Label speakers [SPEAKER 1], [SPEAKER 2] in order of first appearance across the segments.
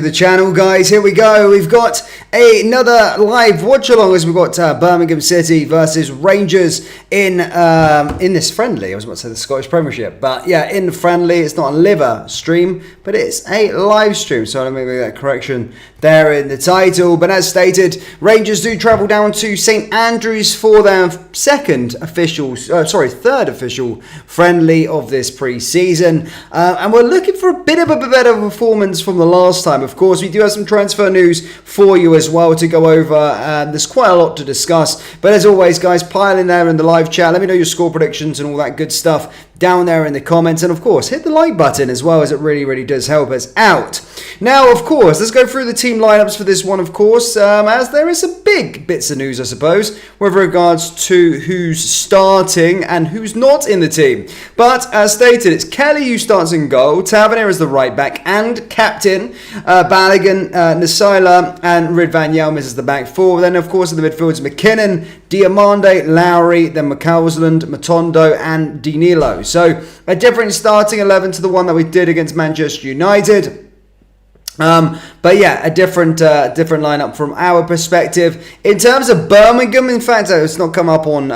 [SPEAKER 1] The channel, guys. Here we go. We've got another live watch along as we've got Birmingham City versus Rangers in this friendly. I was about to say the Scottish Premiership, but yeah, in the friendly. It's not a live stream, but it's a live stream. So I'm going to make that correction there in the title. But as stated, Rangers do travel down to St Andrews for their third official friendly of this pre-season, and we're looking for a bit of a better performance from the last time. Of course, we do have some transfer news for you as well to go over. There's quite a lot to discuss, but as always, guys, pile in there in the live chat. Let me know your score predictions and all that good stuff down there in the comments, and of course hit the like button as well, as it really does help us out. Now, of course, let's go through the team lineups for this one, of course, as there is some big bits of news, I suppose, with regards to who's starting and who's not in the team. But as stated, it's Kelly who starts in goal, Tavernier is the right back and captain, Balogun, Nasila and Ridvan Yilmaz is the back four. Then, of course, in the midfields, McKinnon, Diamande, Lowry, then McCausland, Matondo and Danilo. So a different starting 11 to the one that we did against Manchester United. But yeah, a different lineup from our perspective. In terms of Birmingham, in fact, it's not come up on,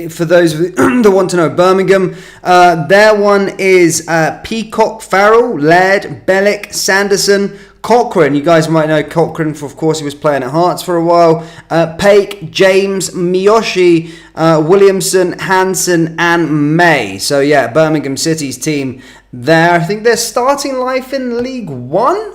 [SPEAKER 1] for those that want to know Birmingham, their one is Peacock, Farrell, Laird, Bellick, Sanderson, Cochrane. You guys might know Cochrane, for, of course, he was playing at Hearts for a while. Paik, James, Miyoshi, Williamson, Hansen, and May. So yeah, Birmingham City's team there. I think they're starting life in League One.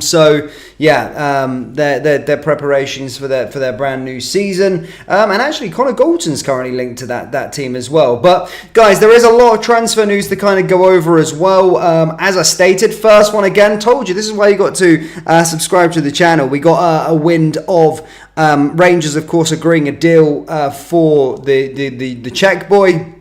[SPEAKER 1] So yeah, their preparations for their brand new season. And actually, Connor Galton's currently linked to that team as well. But guys, there is a lot of transfer news to kind of go over as well. As I stated, first one again, told you this is why you got to subscribe to the channel. We got a wind of Rangers, of course, agreeing a deal for the Czech boy.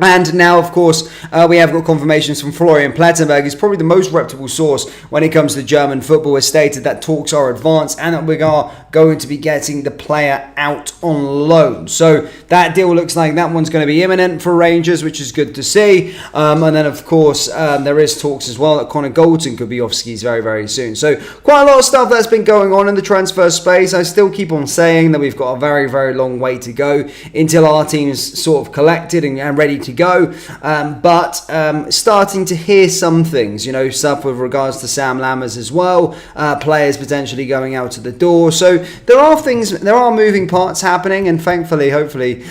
[SPEAKER 1] And now, of course, we have got confirmations from Florian Plettenberg, who's probably the most reputable source when it comes to German football, has stated that talks are advanced and that we are going to be getting the player out on loan. So that deal looks like that one's going to be imminent for Rangers, which is good to see. And then, of course, there is talks as well that Connor Galton could be off skis very soon. So quite a lot of stuff that's been going on in the transfer space. I still keep on saying that we've got a very long way to go until our team's sort of collected and ready to go, but starting to hear some things, stuff with regards to Sam Lammers as well, players potentially going out to the door. So there are moving parts happening, and thankfully, hopefully,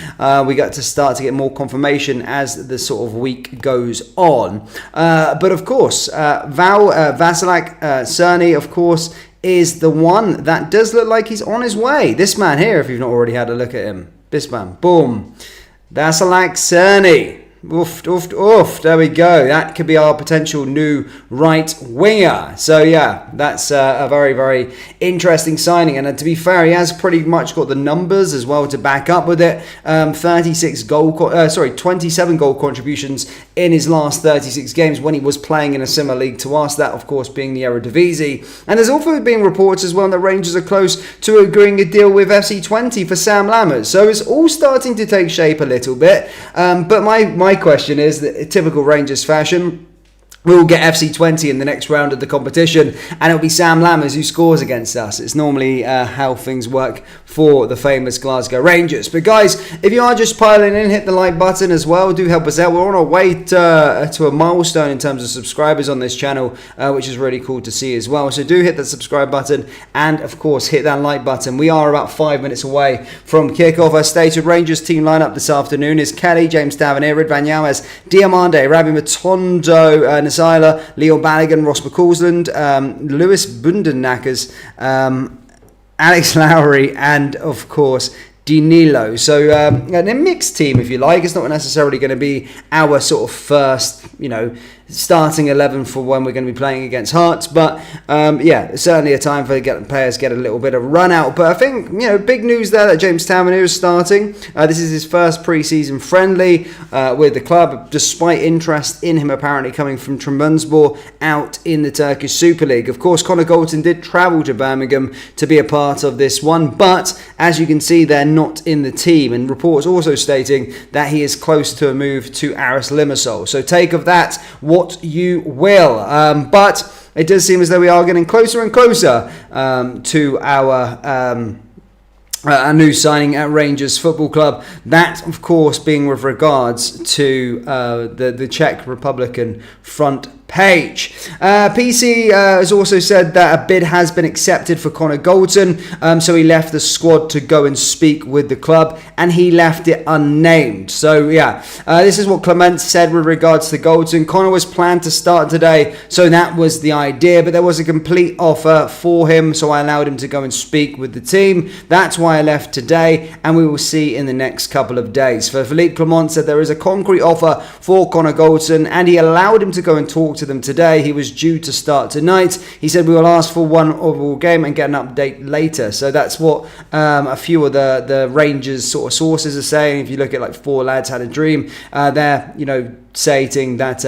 [SPEAKER 1] we get to start to get more confirmation as the sort of week goes on. But of course, Vasilak Cerny, of course, is the one that does look like he's on his way. This man here, if you've not already had a look at him, this man, boom. Vasilak Cerny. Oof. There we go. That could be our potential new right winger. So yeah, that's a very interesting signing. And to be fair, he has pretty much got the numbers as well to back up with it. 27 goal contributions in his last 36 games when he was playing in a similar league to us. That, of course, being the Eredivisie. And there's also been reports as well that Rangers are close to agreeing a deal with FC20 for Sam Lammers. So it's all starting to take shape a little bit. But my question is that, typical Rangers fashion, we'll get FC20 in the next round of the competition, and it'll be Sam Lammers who scores against us. It's normally how things work for the famous Glasgow Rangers. But guys, if you are just piling in, hit the like button as well. Do help us out. We're on our way to a milestone in terms of subscribers on this channel, which is really cool to see as well. So do hit that subscribe button, and of course hit that like button. We are about 5 minutes away from kickoff. As stated, Rangers team lineup this afternoon is Kelly, James Tavernier, Ridvan Yilmaz, Diamande, Rabbi Matondo, Nasila, Leo Balogun, Ross McCausland, Lewis Bundenackers, Alex Lowry, and of course Danilo. So a mixed team, if you like. It's not necessarily going to be our sort of first, starting 11 for when we're going to be playing against Hearts, but yeah, certainly a time for players get a little bit of run out. But I think, big news there that James Tavernier is starting. This is his first pre-season friendly with the club, despite interest in him apparently coming from Trabzonspor out in the Turkish Super League. Of course, Connor Galton did travel to Birmingham to be a part of this one, but as you can see, they're not in the team, and reports also stating that he is close to a move to Aris Limassol. So take of that what you will. But it does seem as though we are getting closer and closer to our a new signing at Rangers Football Club. That, of course, being with regards to the Czech Republican front page. PC has also said that a bid has been accepted for Connor Goldson, so he left the squad to go and speak with the club, and he left it unnamed. So yeah, this is what Clement said with regards to Goldson. Connor was planned to start today, so that was the idea, but there was a complete offer for him, so I allowed him to go and speak with the team. That's why I left today, and we will see in the next couple of days. So Philippe Clement said there is a concrete offer for Connor Goldson, and he allowed him to go and talk to them today. He was due to start tonight. He said we will ask for one overall game and get an update later. So that's what a few of the Rangers sort of sources are saying. If you look at like Four Lads Had a Dream, they're, you know, stating that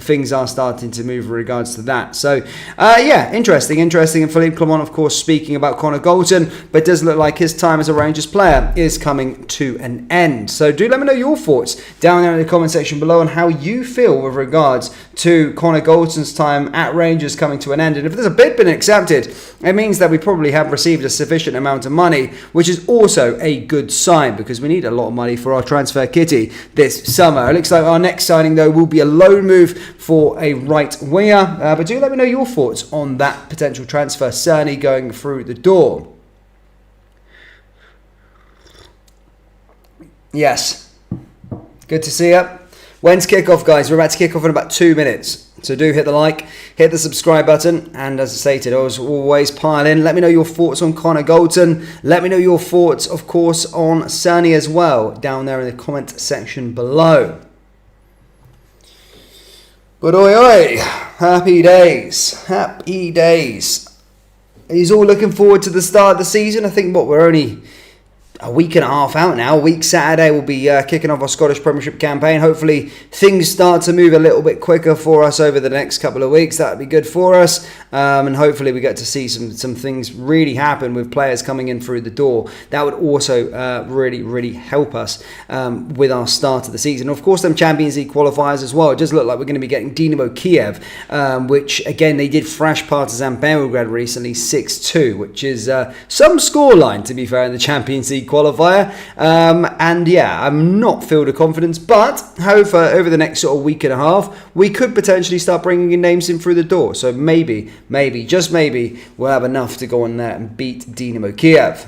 [SPEAKER 1] things are starting to move in regards to that. So yeah, interesting. And Philippe Clement, of course, speaking about Connor Goldson, but it does look like his time as a Rangers player is coming to an end. So do let me know your thoughts down there in the comment section below on how you feel with regards to Connor Goldson's time at Rangers coming to an end. And if there's a bid been accepted, it means that we probably have received a sufficient amount of money, which is also a good sign, because we need a lot of money for our transfer kitty this summer. It looks like our next signing, though, will be a loan move for a right winger. But do let me know your thoughts on that potential transfer. Cerny going through the door. Yes. Good to see you. When's kickoff, guys? We're about to kick off in about 2 minutes. So do hit the like, hit the subscribe button, and as I stated, as always, pile in. Let me know your thoughts on Connor Goldson. Let me know your thoughts, of course, on Cerny as well, down there in the comment section below. But oi, happy days, happy days. He's all looking forward to the start of the season. I think, we're only a week and a half out now. Week Saturday we'll be kicking off our Scottish Premiership campaign. Hopefully things start to move a little bit quicker for us over the next couple of weeks. That would be good for us, and hopefully we get to see some things really happen with players coming in through the door. That would also really help us with our start of the season. Of course, them Champions League qualifiers as well. It does look like we're going to be getting Dinamo Kiev, which again they did thrash Partizan Belgrade recently 6-2, which is some scoreline, to be fair, in the Champions League qualifier. And yeah, I'm not filled with confidence, but however, over the next sort of week and a half, we could potentially start bringing names in through the door. So maybe, just maybe, we'll have enough to go on there and beat Dinamo Kiev.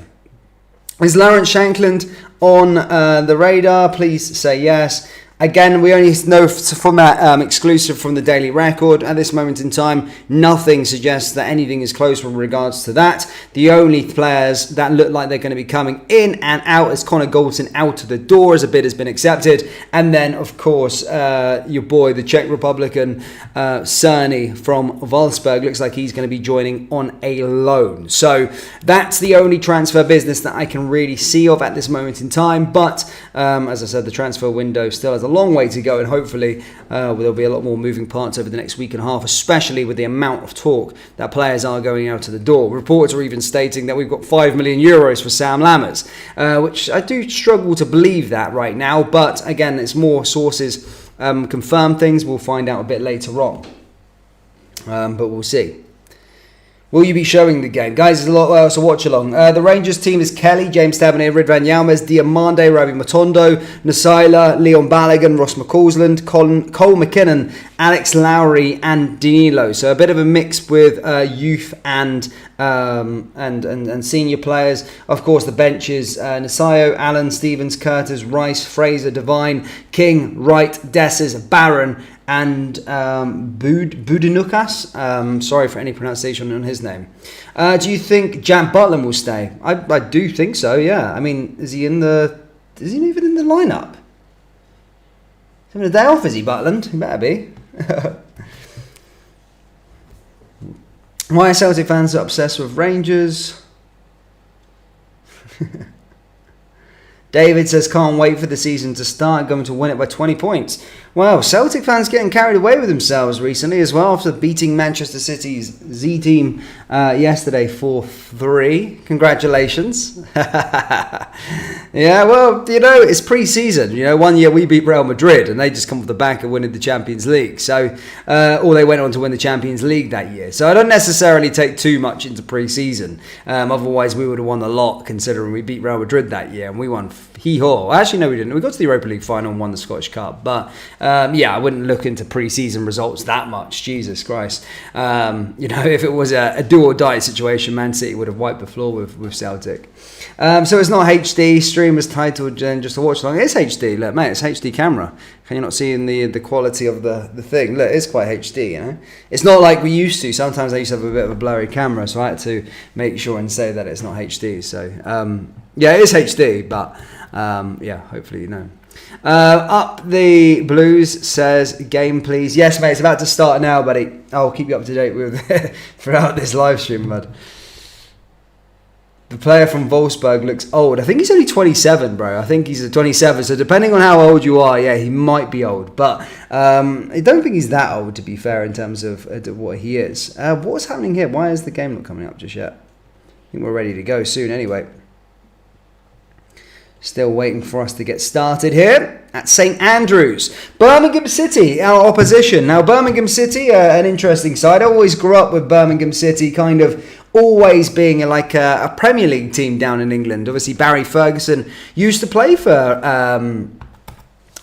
[SPEAKER 1] Is Lawrence Shankland on the radar? Please say yes. Again, we only know from that exclusive from the Daily Record. At this moment in time, nothing suggests that anything is close with regards to that. The only players that look like they're going to be coming in and out is Connor Goldson out of the door as a bid has been accepted. And then, of course, your boy, the Czech Republican, Cerny from Wolfsburg, looks like he's going to be joining on a loan. So that's the only transfer business that I can really see of at this moment in time. But as I said, the transfer window still has a long way to go, and hopefully there'll be a lot more moving parts over the next week and a half, especially with the amount of talk that players are going out to the door. Reports are even stating that we've got €5 million for Sam Lammers, which I do struggle to believe that right now, but again, it's more sources confirm things. We'll find out a bit later on, but we'll see. Will you be showing the game? Guys, there's a lot else to watch along. The Rangers team is Kelly, James Tavernier, Ridvan Yalmaz, Diamande, Ravi Matondo, Nasaila, Leon Balogun, Ross McCausland, Cole McKinnon, Alex Lowry, and Danilo. So a bit of a mix with youth and senior players. Of course, the bench is Nasayo, Allen, Stevens, Curtis, Rice, Fraser, Devine, King, Wright, Desses, Barron, and Budinukas. Sorry for any pronunciation on his name. Do you think Jan Butland will stay? I do think so, yeah. I mean, is he even in the lineup? He's having a day off, is he, Butland? He better be. Why are Celtic fans obsessed with Rangers? David says, can't wait for the season to start, going to win it by 20 points. Wow, Celtic fans getting carried away with themselves recently as well after beating Manchester City's Z team yesterday 4-3. Congratulations. Yeah, well, you know, it's pre-season. You know, one year we beat Real Madrid and they just come off the back of winning the Champions League. So, or they went on to win the Champions League that year. So I don't necessarily take too much into pre-season. Otherwise, we would have won a lot considering we beat Real Madrid that year and we won hee-haw. Actually, no, we didn't. We got to the Europa League final and won the Scottish Cup. But yeah, I wouldn't look into pre-season results that much. Jesus Christ. You know, if it was a do-or-die situation, Man City would have wiped the floor with Celtic. So it's not HD. Stream was titled just to watch along. It's HD. Look, mate, it's HD camera. Can you not see in the quality of the thing? Look, it's quite HD, you know. It's not like we used to. Sometimes I used to have a bit of a blurry camera, so I had to make sure and say that it's not HD. So, yeah, it is HD, but yeah, hopefully you know. Up the Blues says, game please. Yes, mate, it's about to start now, buddy. I'll keep you up to date with throughout this live stream, bud. The player from Wolfsburg looks old. I think he's only 27, bro. I think he's a 27. So depending on how old you are, yeah, he might be old. But I don't think he's that old, to be fair, in terms of what he is. What's happening here? Why is the game not coming up just yet? I think we're ready to go soon anyway. Still waiting for us to get started here at St Andrews. Birmingham City, our opposition. Now, Birmingham City, an interesting side. I always grew up with Birmingham City kind of always being like a Premier League team down in England. Obviously, Barry Ferguson used to play for...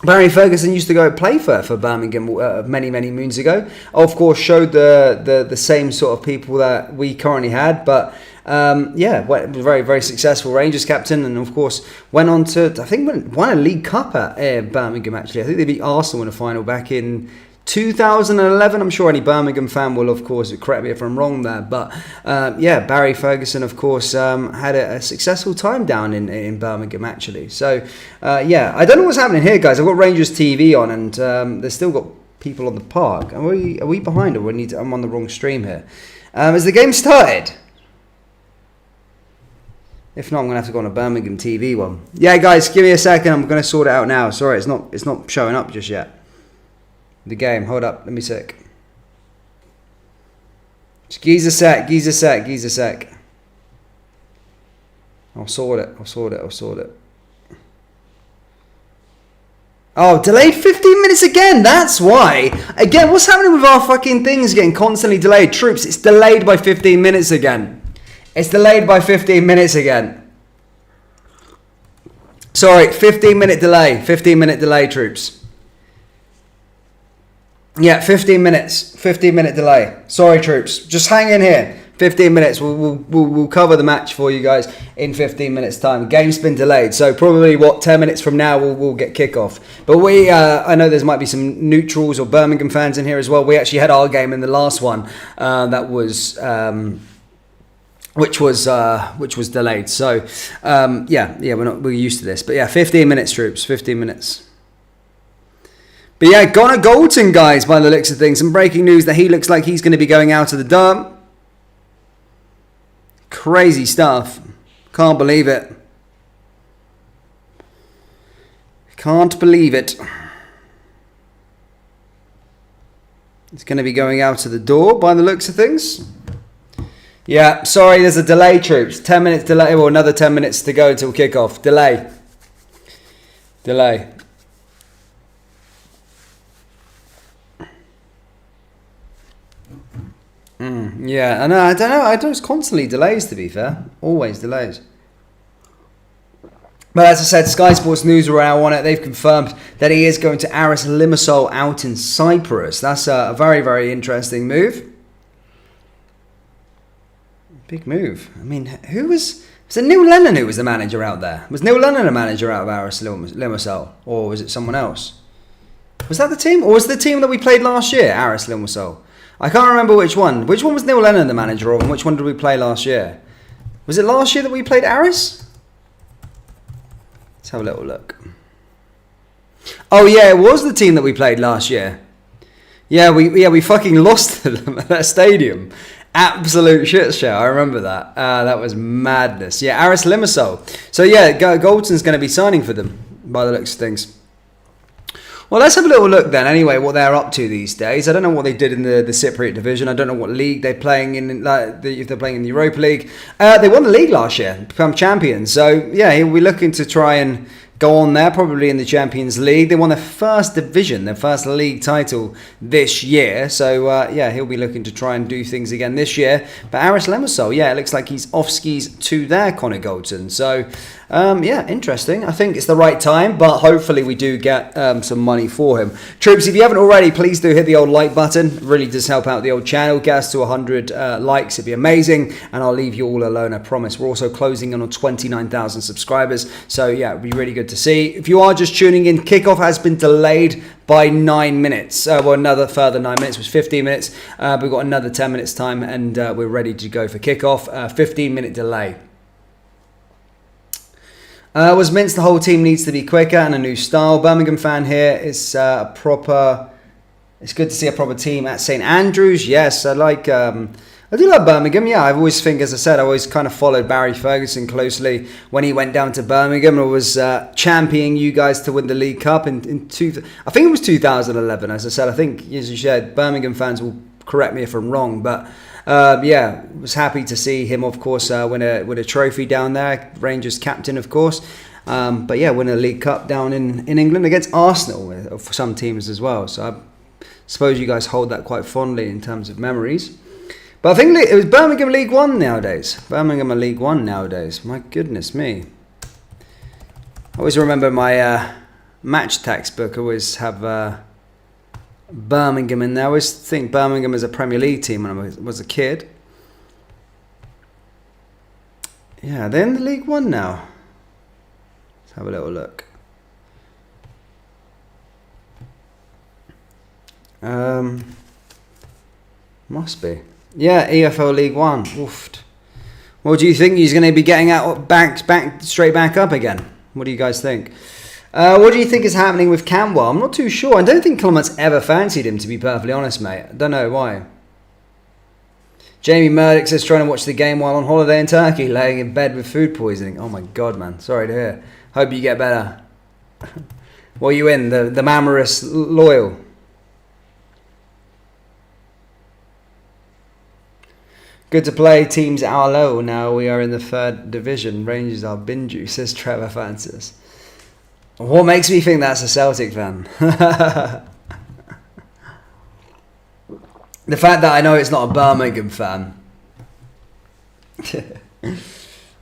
[SPEAKER 1] Barry Ferguson used to go play for Birmingham many moons ago. Of course, showed the same sort of people that we currently had, but... yeah, very successful Rangers captain, and of course went on to, I think, won a League Cup at Birmingham. Actually, I think they beat Arsenal in a final back in 2011. I'm sure any Birmingham fan will, of course, correct me if I'm wrong there, but yeah, Barry Ferguson, of course, had a successful time down in Birmingham actually. So yeah, I don't know what's happening here, guys. I've got Rangers TV on, and they've still got people on the park. Are we behind, or I'm on the wrong stream here? Has the game started? If not, I'm going to have to go on a Birmingham TV one. Yeah, guys, give me a second. I'm going to sort it out now. Sorry, it's not showing up just yet. The game. Hold up. Let me sec. Just geez a sec. I'll sort it. Oh, delayed 15 minutes again. That's why. Again, what's happening with our fucking things getting constantly delayed? Troops, it's delayed by 15 minutes again. It's delayed by 15 minutes again. Sorry, 15-minute delay. 15-minute delay, troops. Yeah, 15 minutes. 15-minute delay. Sorry, troops. Just hang in here. 15 minutes. We'll cover the match for you guys in 15 minutes' time. Game's been delayed, so probably 10 minutes from now we'll get kickoff. But I know there might be some neutrals or Birmingham fans in here as well. We actually had our game in the last one. That was. Which was delayed. So yeah, we're used to this. But yeah, 15 minutes, troops, 15 minutes. But yeah, Connor Golton, guys, by the looks of things, some breaking news that he looks like he's going to be going out of the dump. Crazy stuff. Can't believe it. Can't believe it. It's going to be going out of the door by the looks of things. Yeah, sorry, there's a delay, troops. 10 minutes delay, or another 10 minutes to go until kickoff. Delay. Yeah, I don't know. It's constantly delays, to be fair. Always delays. But as I said, Sky Sports News are now on it. They've confirmed that he is going to Aris Limassol out in Cyprus. That's a very interesting move. Big move. I mean, was it Neil Lennon who was the manager out there? Was Neil Lennon a manager out of Aris Limassol? Or was it someone else? Was that the team? Or was it the team that we played last year, Aris Limassol? I can't remember which one. Which one was Neil Lennon the manager of, and which one did we play last year? Was it last year that we played Aris? Let's have a little look. Oh yeah, it was the team that we played last year. Yeah, we fucking lost to them at that stadium. Absolute shit show. I remember that. That was madness. Yeah, Aris Limassol. So yeah, Goldson's going to be signing for them by the looks of things. Well, let's have a little look then. Anyway, what they're up to these days. I don't know what they did in the Cypriot division. I don't know what league they're playing in. If they're playing in the Europa League, they won the league last year, become champions. So yeah, he'll be looking to try and go on there, probably in the Champions League. They won their first division, their first league title this year. So, yeah, he'll be looking to try and do things again this year. But Aris Limassol, yeah, it looks like he's off skis to there, Connor Goldson. So, yeah, interesting. I think it's the right time, but hopefully we do get some money for him. Troops, if you haven't already, please do hit the old like button. It really does help out the old channel. Get us to 100 likes. It'd be amazing. And I'll leave you all alone, I promise. We're also closing in on 29,000 subscribers. So, yeah, it'd be really good to see. If you are just tuning in, kickoff has been delayed by 9 minutes. Well, another further 9 minutes. It was 15 minutes. We've got another 10 minutes time and we're ready to go for kickoff. 15-minute delay. Was Mince, the whole team needs to be quicker and a new style. Birmingham fan here. It's a proper... It's good to see a proper team at St Andrews. Yes, I like... I do like Birmingham, yeah. I've always think, as I said, I always kind of followed Barry Ferguson closely when he went down to Birmingham and was championing you guys to win the League Cup in I think it was 2011. As I said, I think, as you said, Birmingham fans will correct me if I'm wrong, but yeah, was happy to see him, of course, win a trophy down there, Rangers captain, of course. But yeah, win a League Cup down in England against Arsenal for some teams as well. So I suppose you guys hold that quite fondly in terms of memories. But I think it was Birmingham League One nowadays. Birmingham are League One nowadays. My goodness me. I always remember my match textbook. I always have Birmingham in there. I always think Birmingham is a Premier League team when I was a kid. Yeah, they're in the League One now. Let's have a little look. Must be. Yeah, EFL League One. Oofed. What do you think he's going to be getting out straight back up again? What do you guys think? What do you think is happening with Cantwell? I'm not too sure. I don't think Clement's ever fancied him, to be perfectly honest, mate. I don't know why. Jamie Murdoch says trying to watch the game while on holiday in Turkey, laying in bed with food poisoning. Oh my God, man. Sorry to hear. Hope you get better. What are you in? The Mamorous Loyal? Good to play teams at our level now. We are in the 3rd division. Rangers are bin juice, says Trevor Francis. What makes me think that's a Celtic fan? The fact that I know it's not a Birmingham fan.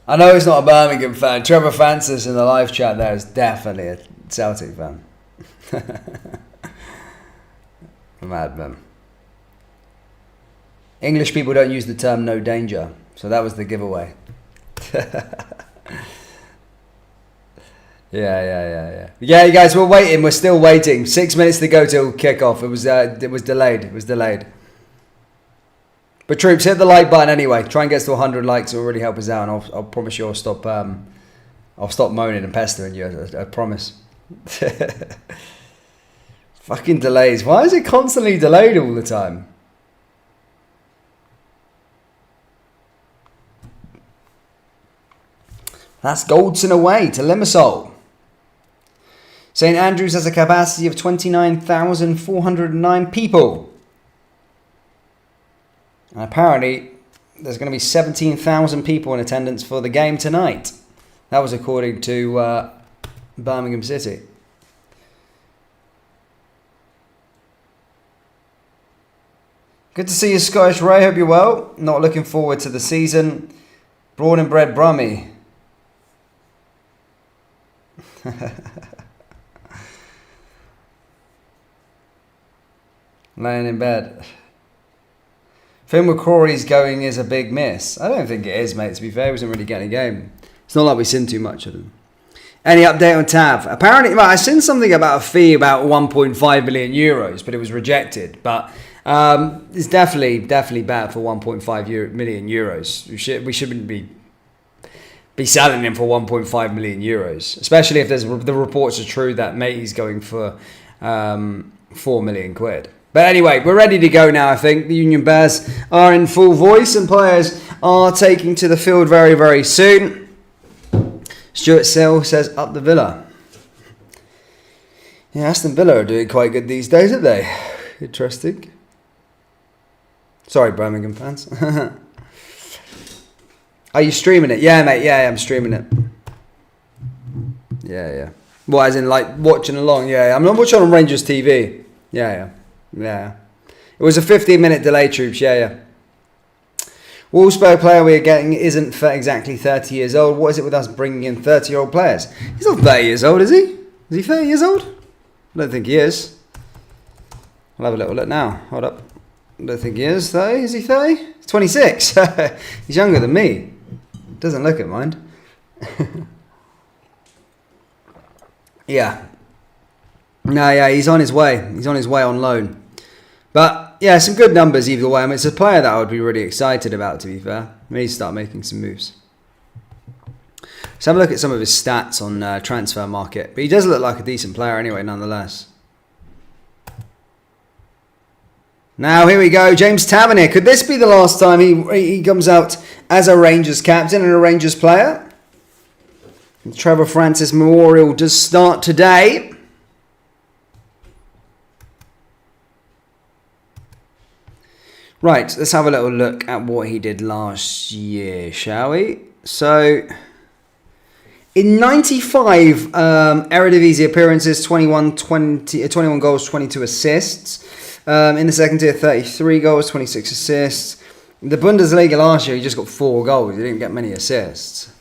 [SPEAKER 1] I know it's not a Birmingham fan. Trevor Francis in the live chat there is definitely a Celtic fan. Madman. English people don't use the term no danger, so that was the giveaway. Yeah, you guys, we're waiting. We're still waiting. 6 minutes to go till kickoff. It was delayed. But troops, hit the like button anyway. Try and get to 100 likes. It will really help us out, and I'll promise you I'll stop moaning and pestering you. I promise. Fucking delays. Why is it constantly delayed all the time? That's Goldson away to Limassol. St Andrews has a capacity of 29,409 people. And apparently, there's going to be 17,000 people in attendance for the game tonight. That was according to Birmingham City. Good to see you, Scottish Ray. Hope you're well. Not looking forward to the season. Born and bred Brummie. Laying in bed. Finn McCrory's going is a big miss. I don't think it is, mate, to be fair. He wasn't really getting a game. It's not like we've seen too much of him. Any update on Tav? Apparently, well, I seen something about a fee about 1.5 million euros, but it was rejected. But it's definitely bad for 1.5 million euros. We shouldn't be selling him for 1.5 million euros, especially if the reports are true that Matey's going for 4 million quid. But anyway, we're ready to go now, I think. The Union Bears are in full voice and players are taking to the field very, very soon. Stuart Sill says, up the Villa. Yeah, Aston Villa are doing quite good these days, aren't they? Interesting. Sorry, Birmingham fans. Are you streaming it? Yeah, mate. Yeah, I'm streaming it. Yeah. Well, as in, like, watching along? Yeah. I'm not watching on Rangers TV. Yeah. It was a 15-minute delay, troops. Yeah. Wolfsburg player we are getting isn't exactly 30 years old. What is it with us bringing in 30-year-old players? He's not 30 years old, is he? Is he 30 years old? I don't think he is. I'll have a little look now. Hold up. I don't think he is 30. Is he 30? He's 26. He's younger than me. Doesn't look it, mind. Yeah. No, yeah, he's on his way. He's on his way on loan. But, yeah, some good numbers either way. I mean, it's a player that I would be really excited about, to be fair. We need to start making some moves. Let's have a look at some of his stats on transfer market. But he does look like a decent player anyway, nonetheless. Now, here we go. James Tavernier. Could this be the last time he comes out as a Rangers captain and a Rangers player? The Trevor Francis Memorial does start today. Right, let's have a little look at what he did last year, shall we? So, in 95 Eredivisie appearances, 21 goals, 22 assists. In the second tier, 33 goals, 26 assists. The Bundesliga last year, he just got 4 goals. He didn't get many assists.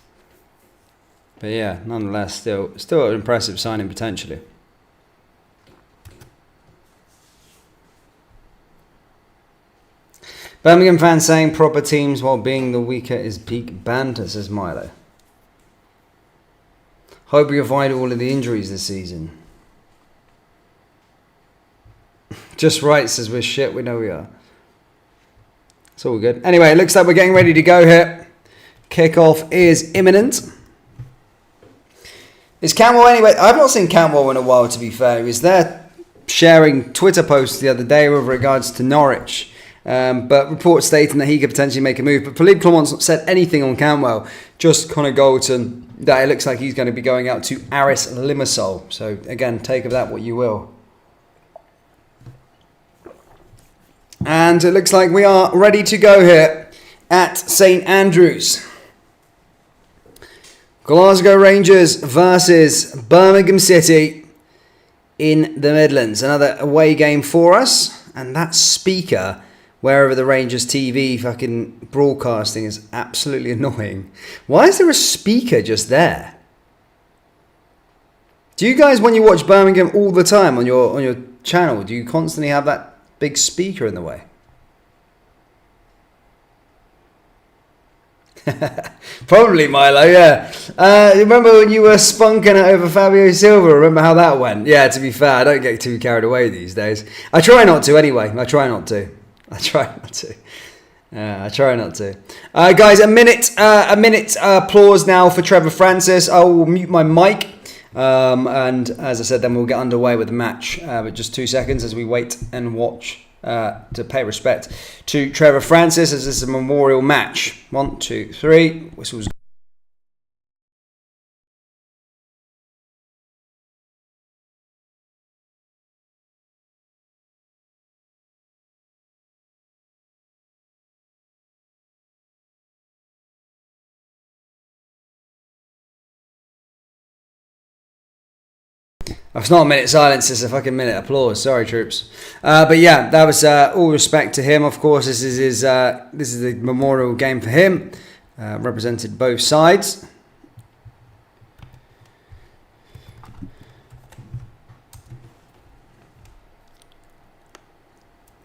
[SPEAKER 1] But yeah, nonetheless, still an impressive signing potentially. Birmingham fans saying proper teams while being the weaker is peak banter, says Milo. Hope we avoid all of the injuries this season. Just right, says we're shit. We know we are. It's all good. Anyway, it looks like we're getting ready to go here. Kickoff is imminent. Is Cantwell anyway? I've not seen Cantwell in a while, to be fair. He was there sharing Twitter posts the other day with regards to Norwich. But reports stating that he could potentially make a move. But Philippe Clement's not said anything on Cantwell. Just Connor Goldson that it looks like he's going to be going out to Aris Limassol. So again, take of that what you will. And it looks like we are ready to go here at St Andrews. Glasgow Rangers versus Birmingham City in the Midlands. Another away game for us. And that speaker, wherever the Rangers TV fucking broadcasting, is absolutely annoying. Why is there a speaker just there? Do you guys, when you watch Birmingham all the time on your channel, do you constantly have that big speaker in the way? Probably, Milo, yeah. Remember when you were spunking it over Fabio Silva? Remember how that went? Yeah, to be fair, I don't get too carried away these days. I try not to anyway. I try not to. Guys, a minute applause now for Trevor Francis. I will mute my mic. And as I said, then we'll get underway with the match. But just 2 seconds as we wait and watch to pay respect to Trevor Francis as this is a memorial match. 1, 2, 3. Whistles. It's not a minute silence, it's a fucking minute applause. Sorry, troops. But yeah, that was all respect to him. Of course, this is the memorial game for him. Represented both sides.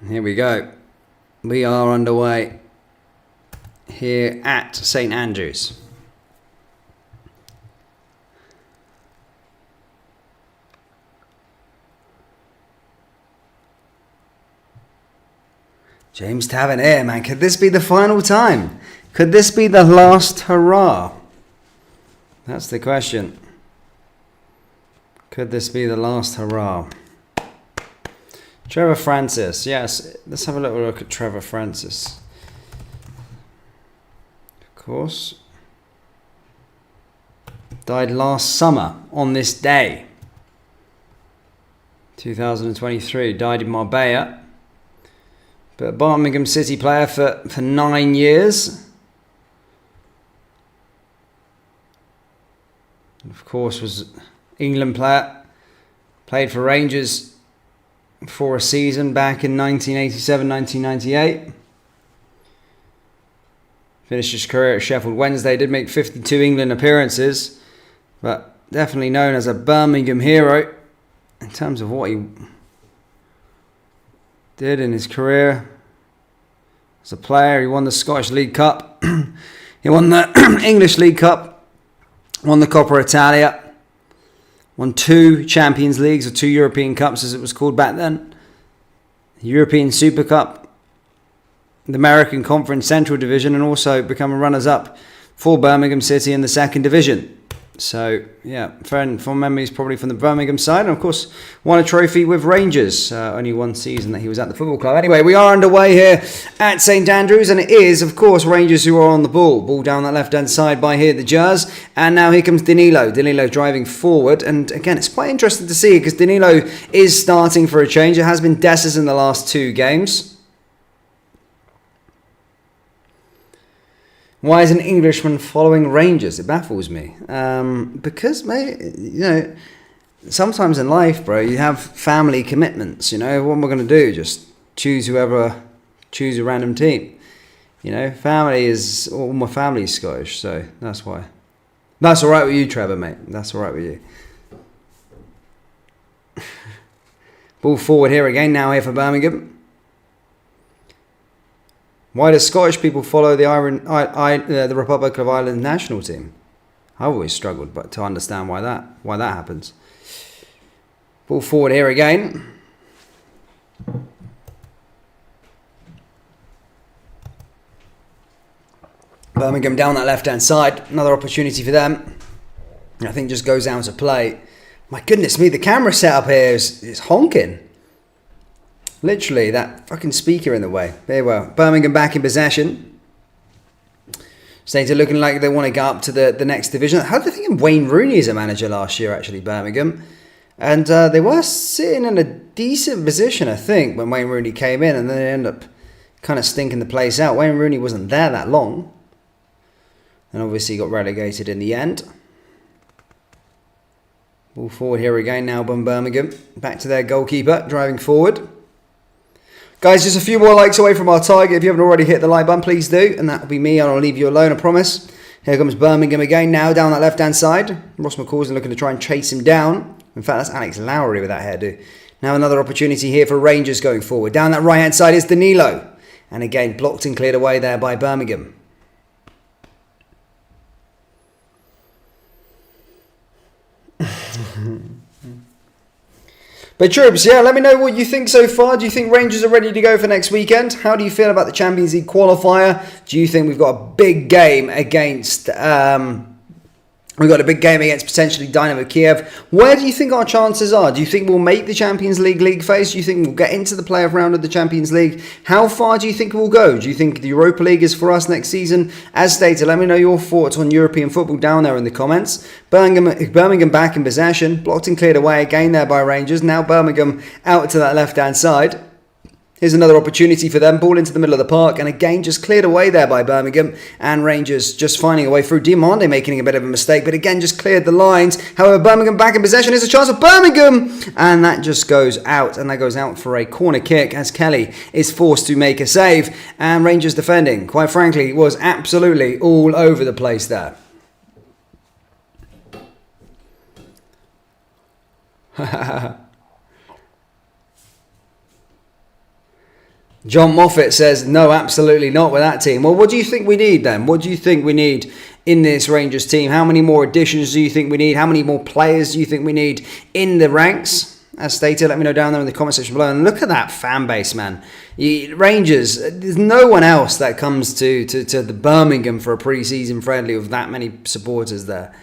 [SPEAKER 1] Here we go. We are underway here at St Andrews. James Tavernier, man. Could this be the final time? Could this be the last hurrah? That's the question. Could this be the last hurrah? Trevor Francis, yes. Let's have a little look at Trevor Francis. Of course. Died last summer on this day. 2023. Died in Marbella. But Birmingham City player for 9 years. And of course was England player. Played for Rangers for a season back in 1987-1998. Finished his career at Sheffield Wednesday. Did make 52 England appearances, but definitely known as a Birmingham hero in terms of what he did in his career as a player. He won the Scottish League Cup. He won the English League Cup. Won the Coppa Italia. Won 2 Champions Leagues, or 2 European Cups as it was called back then. The European Super Cup, the American Conference Central Division, and also become a runners-up for Birmingham City in the second division. So, yeah, fond memories probably from the Birmingham side. And, of course, won a trophy with Rangers. Only one season that he was at the football club. Anyway, we are underway here at St Andrews. And it is, of course, Rangers who are on the ball. Ball down that left-hand side by here, the Jazz. And now here comes Danilo. Danilo driving forward. And, again, it's quite interesting to see because Danilo is starting for a change. It has been Dessers in the last 2 games. Why is an Englishman following Rangers? It baffles me. Because, mate, you know, sometimes in life, bro, you have family commitments. You know, what am I going to do? Just choose a random team. You know, all my family's Scottish, so that's why. That's all right with you, Trevor, mate. That's all right with you. Ball forward here again, now here for Birmingham. Why do Scottish people follow the Republic of Ireland national team? I've always struggled to understand why that happens. Ball forward here again. Birmingham down that left-hand side. Another opportunity for them. I think just goes down to play. My goodness me, the camera setup here is honking. Literally, that fucking speaker in the way. Very well. Birmingham back in possession. States are looking like they want to get up to the next division. How do they think Wayne Rooney as a manager last year, actually, Birmingham? And they were sitting in a decent position, I think, when Wayne Rooney came in. And then they ended up kind of stinking the place out. Wayne Rooney wasn't there that long. And obviously got relegated in the end. Ball forward here again now by Birmingham. Back to their goalkeeper, driving forward. Guys, just a few more likes away from our target. If you haven't already hit the like button, please do. And that will be me, and I'll leave you alone, I promise. Here comes Birmingham again, now down that left-hand side. Ross McCausland looking to try and chase him down. In fact, that's Alex Lowry with that hairdo. Now another opportunity here for Rangers going forward. Down that right-hand side is Danilo. And again, blocked and cleared away there by Birmingham. But Troops, yeah, let me know what you think so far. Do you think Rangers are ready to go for next weekend? How do you feel about the Champions League qualifier? Do you think we've got a big game against potentially Dynamo Kiev? Where do you think our chances are? Do you think we'll make the Champions League phase? Do you think we'll get into the playoff round of the Champions League? How far do you think we'll go? Do you think the Europa League is for us next season? As stated, let me know your thoughts on European football down there in the comments. Birmingham back in possession, blocked and cleared away again there by Rangers. Now Birmingham out to that left-hand side. Here's another opportunity for them. Ball into the middle of the park. And again, just cleared away there by Birmingham. And Rangers just finding a way through. Diomande making a bit of a mistake. But again, just cleared the lines. However, Birmingham back in possession. Here's a chance of Birmingham. And that just goes out. And that goes out for a corner kick as Kelly is forced to make a save. And Rangers defending, quite frankly, was absolutely all over the place there. John Moffat says, no, absolutely not with that team. Well, what do you think we need then? What do you think we need in this Rangers team? How many more additions do you think we need? How many more players do you think we need in the ranks? As stated, let me know down there in the comment section below. And look at that fan base, man. Rangers, there's no one else that comes to the Birmingham for a pre-season friendly with that many supporters there.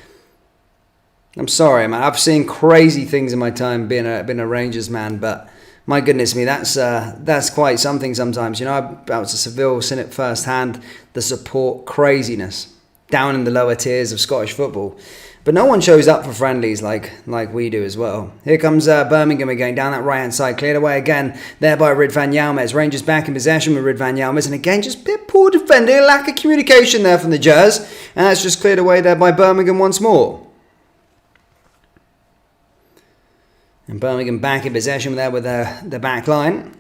[SPEAKER 1] I'm sorry, man. I've seen crazy things in my time being a Rangers man, but My goodness me, that's quite something sometimes. You know, I've been out to Seville, seen it firsthand, the support craziness down in the lower tiers of Scottish football. But no one shows up for friendlies like we do as well. Here comes Birmingham again, down that right-hand side, cleared away again there by Ridvan Yilmaz. Rangers back in possession with Ridvan Yilmaz, and again, just a bit poor defending, lack of communication there from the Jers, and that's just cleared away there by Birmingham once more. And Birmingham back in possession there with the back line.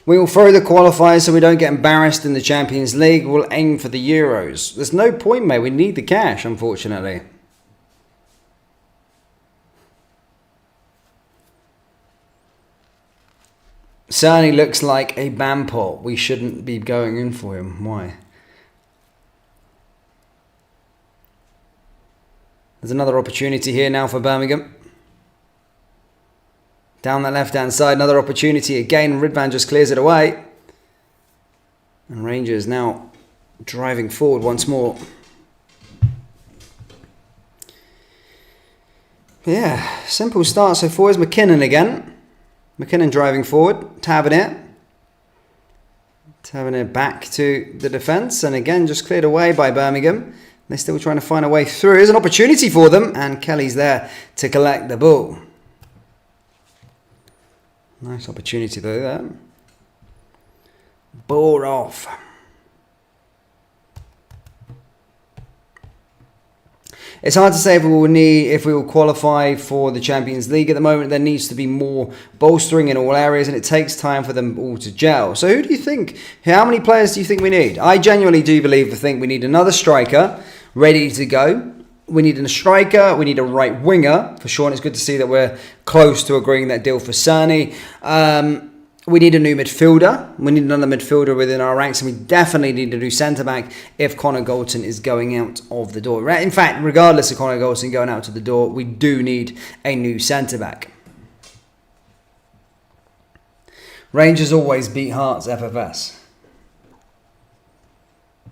[SPEAKER 1] We will throw the qualifiers so we don't get embarrassed in the Champions League. We'll aim for the Euros. There's no point, mate. We need the cash, unfortunately. Certainly looks like a ban pot. We shouldn't be going in for him. Why? There's another opportunity here now for Birmingham. Down that left-hand side, another opportunity again. Ridvan just clears it away. And Rangers now driving forward once more. Yeah, simple start so far is McKinnon again. McKinnon driving forward, Tavernier back to the defence. And again, just cleared away by Birmingham. They're still trying to find a way through. Here's an opportunity for them. And Kelly's there to collect the ball. Nice opportunity though there. Ball off. It's hard to say if we will qualify for the Champions League at the moment. There needs to be more bolstering in all areas, and it takes time for them all to gel. So who do you think? How many players do you think we need? I genuinely do think we need another striker ready to go. We need a striker. We need a right winger for sure. And it's good to see that we're close to agreeing that deal for Cerny. We need a new midfielder. We need another midfielder within our ranks. And we definitely need a new centre-back if Connor Goldson is going out of the door. In fact, regardless of Connor Goldson going out to the door, we do need a new centre-back. Rangers always beat Hearts FFS.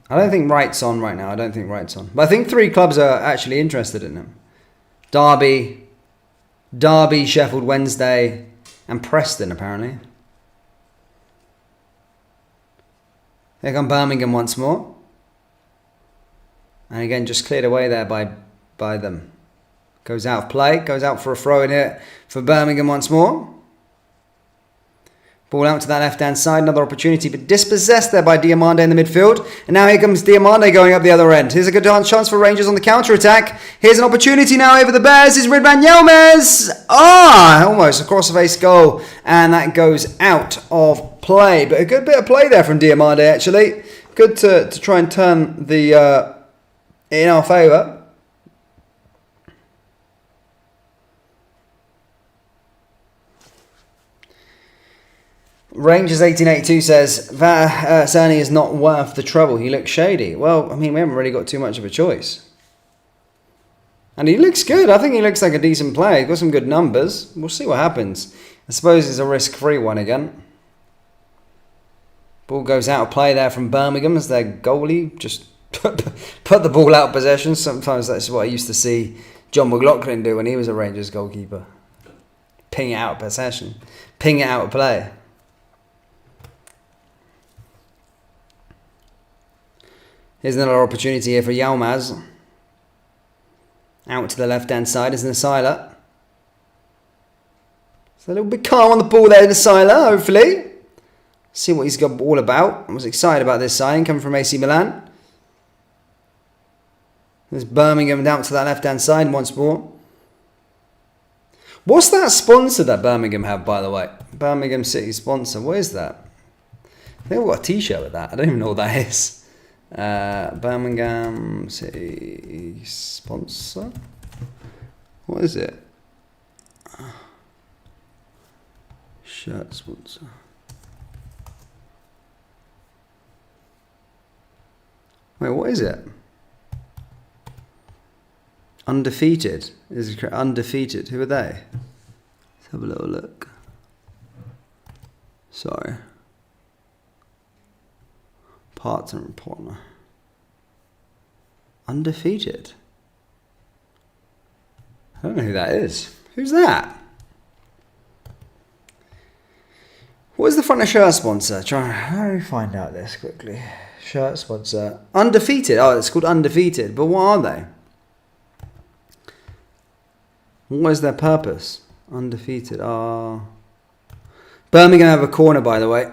[SPEAKER 1] I don't think Wright's on right now. But I think 3 clubs are actually interested in him. Derby, Sheffield Wednesday, and Preston, apparently. Here come Birmingham once more. And again, just cleared away there by them. Goes out of play. Goes out for a throw in here for Birmingham once more. Ball out to that left-hand side, another opportunity, but dispossessed there by Diamande in the midfield. And now here comes Diamande going up the other end. Here's a good chance for Rangers on the counter-attack. Here's an opportunity now over the Bears. Is Ridvan Yilmaz. Almost a cross-face goal. And that goes out of play. But a good bit of play there from Diamande, actually. Good to try and turn the in our favour. Rangers 1882 says that Cerny is not worth the trouble. He looks shady. Well, I mean, we haven't really got too much of a choice. And he looks good. I think he looks like a decent player. He's got some good numbers. We'll see what happens. I suppose it's a risk-free one again. Ball goes out of play there from Birmingham as their goalie just put the ball out of possession. Sometimes that's what I used to see John McLaughlin do when he was a Rangers goalkeeper. Ping it out of possession. Ping it out of play. Here's another opportunity here for Yilmaz. Out to the left-hand side is Nasila. It's a little bit calm on the ball there, Nasila, hopefully. See what he's got all about. I was excited about this signing coming from AC Milan. There's Birmingham down to that left-hand side once more. What's that sponsor that Birmingham have, by the way? Birmingham City sponsor. What is that? They've got a t-shirt with that. I don't even know what that is. Birmingham City sponsor. What is it? Shirt sponsor. Wait, what is it? Undefeated. Is it correct? Undefeated. Who are they? Let's have a little look. Sorry. Partner and partner. Undefeated. I don't know who that is. Who's that? What is the front of shirt sponsor? Let me find out this quickly. Shirt sponsor. Undefeated. Oh, it's called Undefeated. But what are they? What is their purpose? Undefeated. Birmingham have a corner, by the way.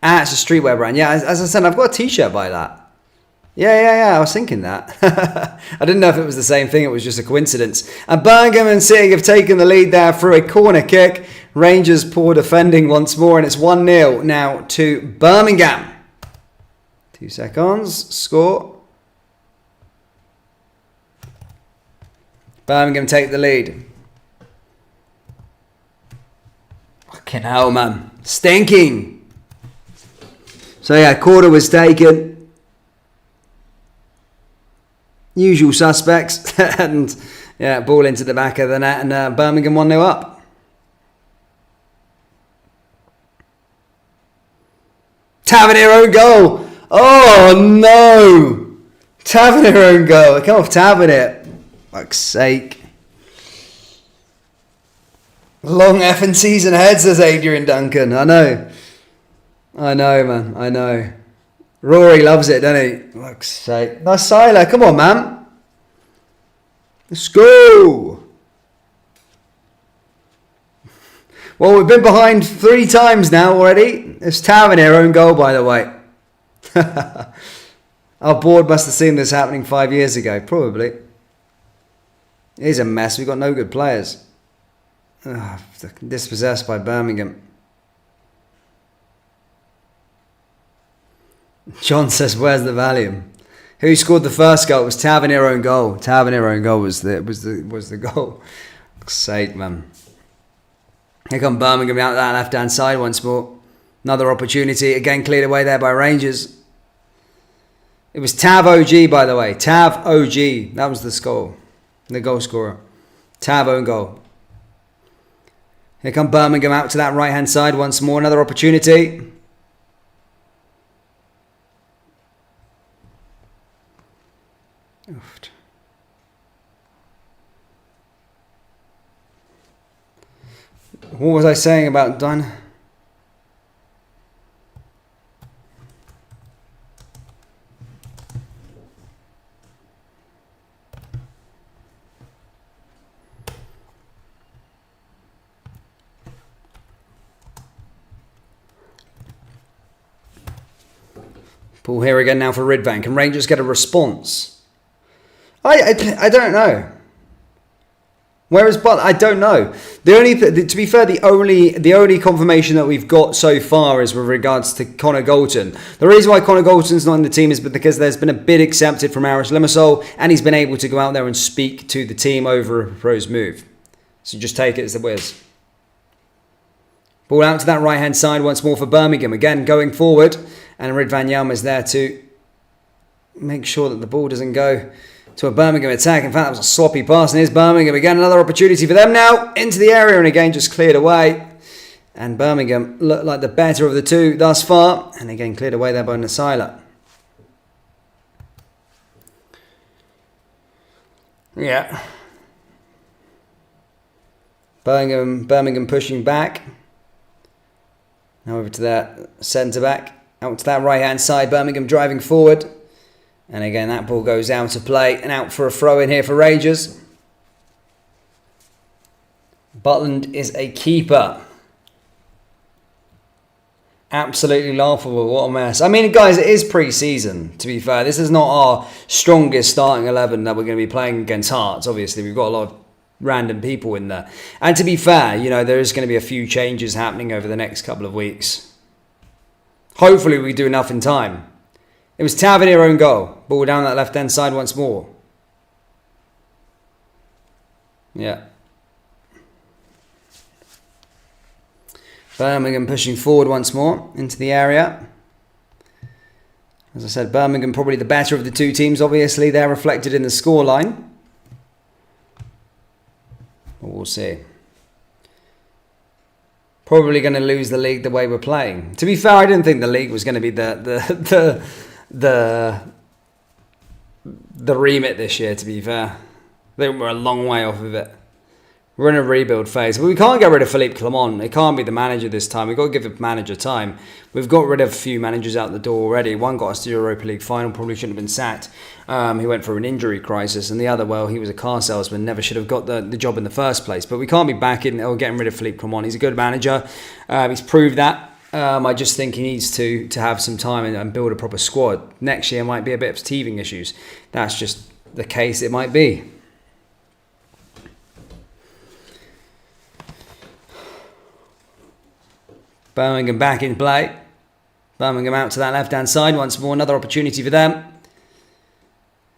[SPEAKER 1] It's a streetwear brand. Yeah, as I said, I've got a t-shirt by that. Yeah. I was thinking that. I didn't know if it was the same thing. It was just a coincidence. And Birmingham and City have taken the lead there through a corner kick. Rangers poor defending once more, and it's 1-0 now to Birmingham. 2 seconds. Score. Birmingham take the lead. Fucking hell, man. Stinking. So yeah, quarter was taken. Usual suspects. And yeah, ball into the back of the net, and Birmingham 1-0 up. Tavernier own goal. Oh no. Tavernier own goal. Come off Tavernier. Fuck's sake. Long effing season ahead, says Adrian Duncan. I know, man. I know. Rory loves it, doesn't he? Fuck's sake. Nice Siler. Come on, man. Let's go. Well, we've been behind 3 times now already. It's Tavernier own goal, by the way. Our board must have seen this happening 5 years ago, probably. It is a mess. We've got no good players. Dispossessed by Birmingham. John says, "Where's the Valium?" Who scored the first goal? It was Tavernier own goal. Tavernier own goal was the goal. Fuck's sake, man. Here come Birmingham out that left hand side once more. Another opportunity again cleared away there by Rangers. It was Tav OG, by the way. Tav OG. That was the score. The goal scorer. Tav own goal. Here come Birmingham out to that right hand side once more. Another opportunity. Oof. What was I saying about Dunn? Ball here again now for Ridvan. Can Rangers get a response? I don't know. Where is Butler? I don't know. To be fair, the only confirmation that we've got so far is with regards to Connor Golton. The reason why Connor Golton's not in the team is because there's been a bid accepted from Aris Limassol, and he's been able to go out there and speak to the team over a proposed move. So just take it as the whiz. Ball out to that right hand side once more for Birmingham. Again going forward, and Ridvan Yelm is there to make sure that the ball doesn't go to a Birmingham attack. In fact, that was a sloppy pass, and here's Birmingham again. Another opportunity for them now into the area, and again just cleared away. And Birmingham look like the better of the two thus far, and again cleared away there by Nasila. Yeah. Birmingham pushing back. Now over to that centre back. Out to that right hand side. Birmingham driving forward. And again, that ball goes out of play and out for a throw in here for Rangers. Butland is a keeper. Absolutely laughable. What a mess. I mean, guys, it is pre-season, to be fair. This is not our strongest starting 11 that we're going to be playing against Hearts. Obviously, we've got a lot of random people in there. And to be fair, you know, there is going to be a few changes happening over the next couple of weeks. Hopefully, we do enough in time. It was Tavernier own goal. Ball down that left-hand side once more. Yeah. Birmingham pushing forward once more into the area. As I said, Birmingham probably the better of the two teams. Obviously, they're reflected in the scoreline. But we'll see. Probably going to lose the league the way we're playing. To be fair, I didn't think the league was going to be the remit this year, to be fair. I think we're a long way off of it. We're in a rebuild phase. But we can't get rid of Philippe Clement. It can't be the manager this time. We've got to give the manager time. We've got rid of a few managers out the door already. One got us to the Europa League final, probably shouldn't have been sacked. He went through an injury crisis. And the other, well, he was a car salesman, never should have got the job in the first place. But we can't be backing or getting rid of Philippe Clement. He's a good manager. He's proved that. I just think he needs to have some time and build a proper squad. Next year might be a bit of teething issues. That's just the case it might be. Birmingham back in play. Birmingham out to that left-hand side once more. Another opportunity for them.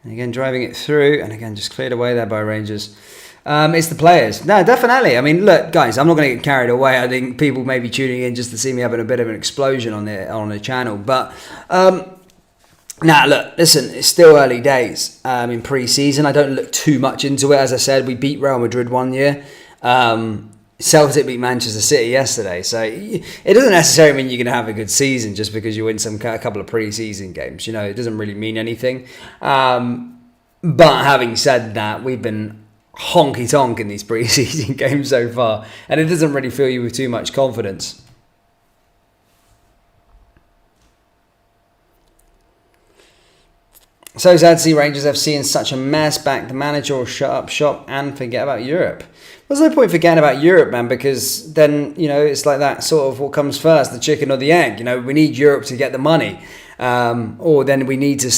[SPEAKER 1] And again, driving it through. And again, just cleared away there by Rangers. It's the players. No, definitely. I mean, look, guys, I'm not going to get carried away. I think people may be tuning in just to see me having a bit of an explosion on the channel. But, look, listen, it's still early days in pre-season. I don't look too much into it. As I said, we beat Real Madrid one year. Celtic beat Manchester City yesterday, so it doesn't necessarily mean you're going to have a good season just because you win a couple of pre-season games. You know, it doesn't really mean anything. But having said that, we've been honky-tonk in these pre-season games so far, and it doesn't really fill you with too much confidence. So sad to see Rangers FC in such a mess. Back the manager will shut up shop and forget about Europe. There's no point forgetting about Europe, man, because then, you know, it's like that sort of what comes first, the chicken or the egg. You know, we need Europe to get the money. Or then we need to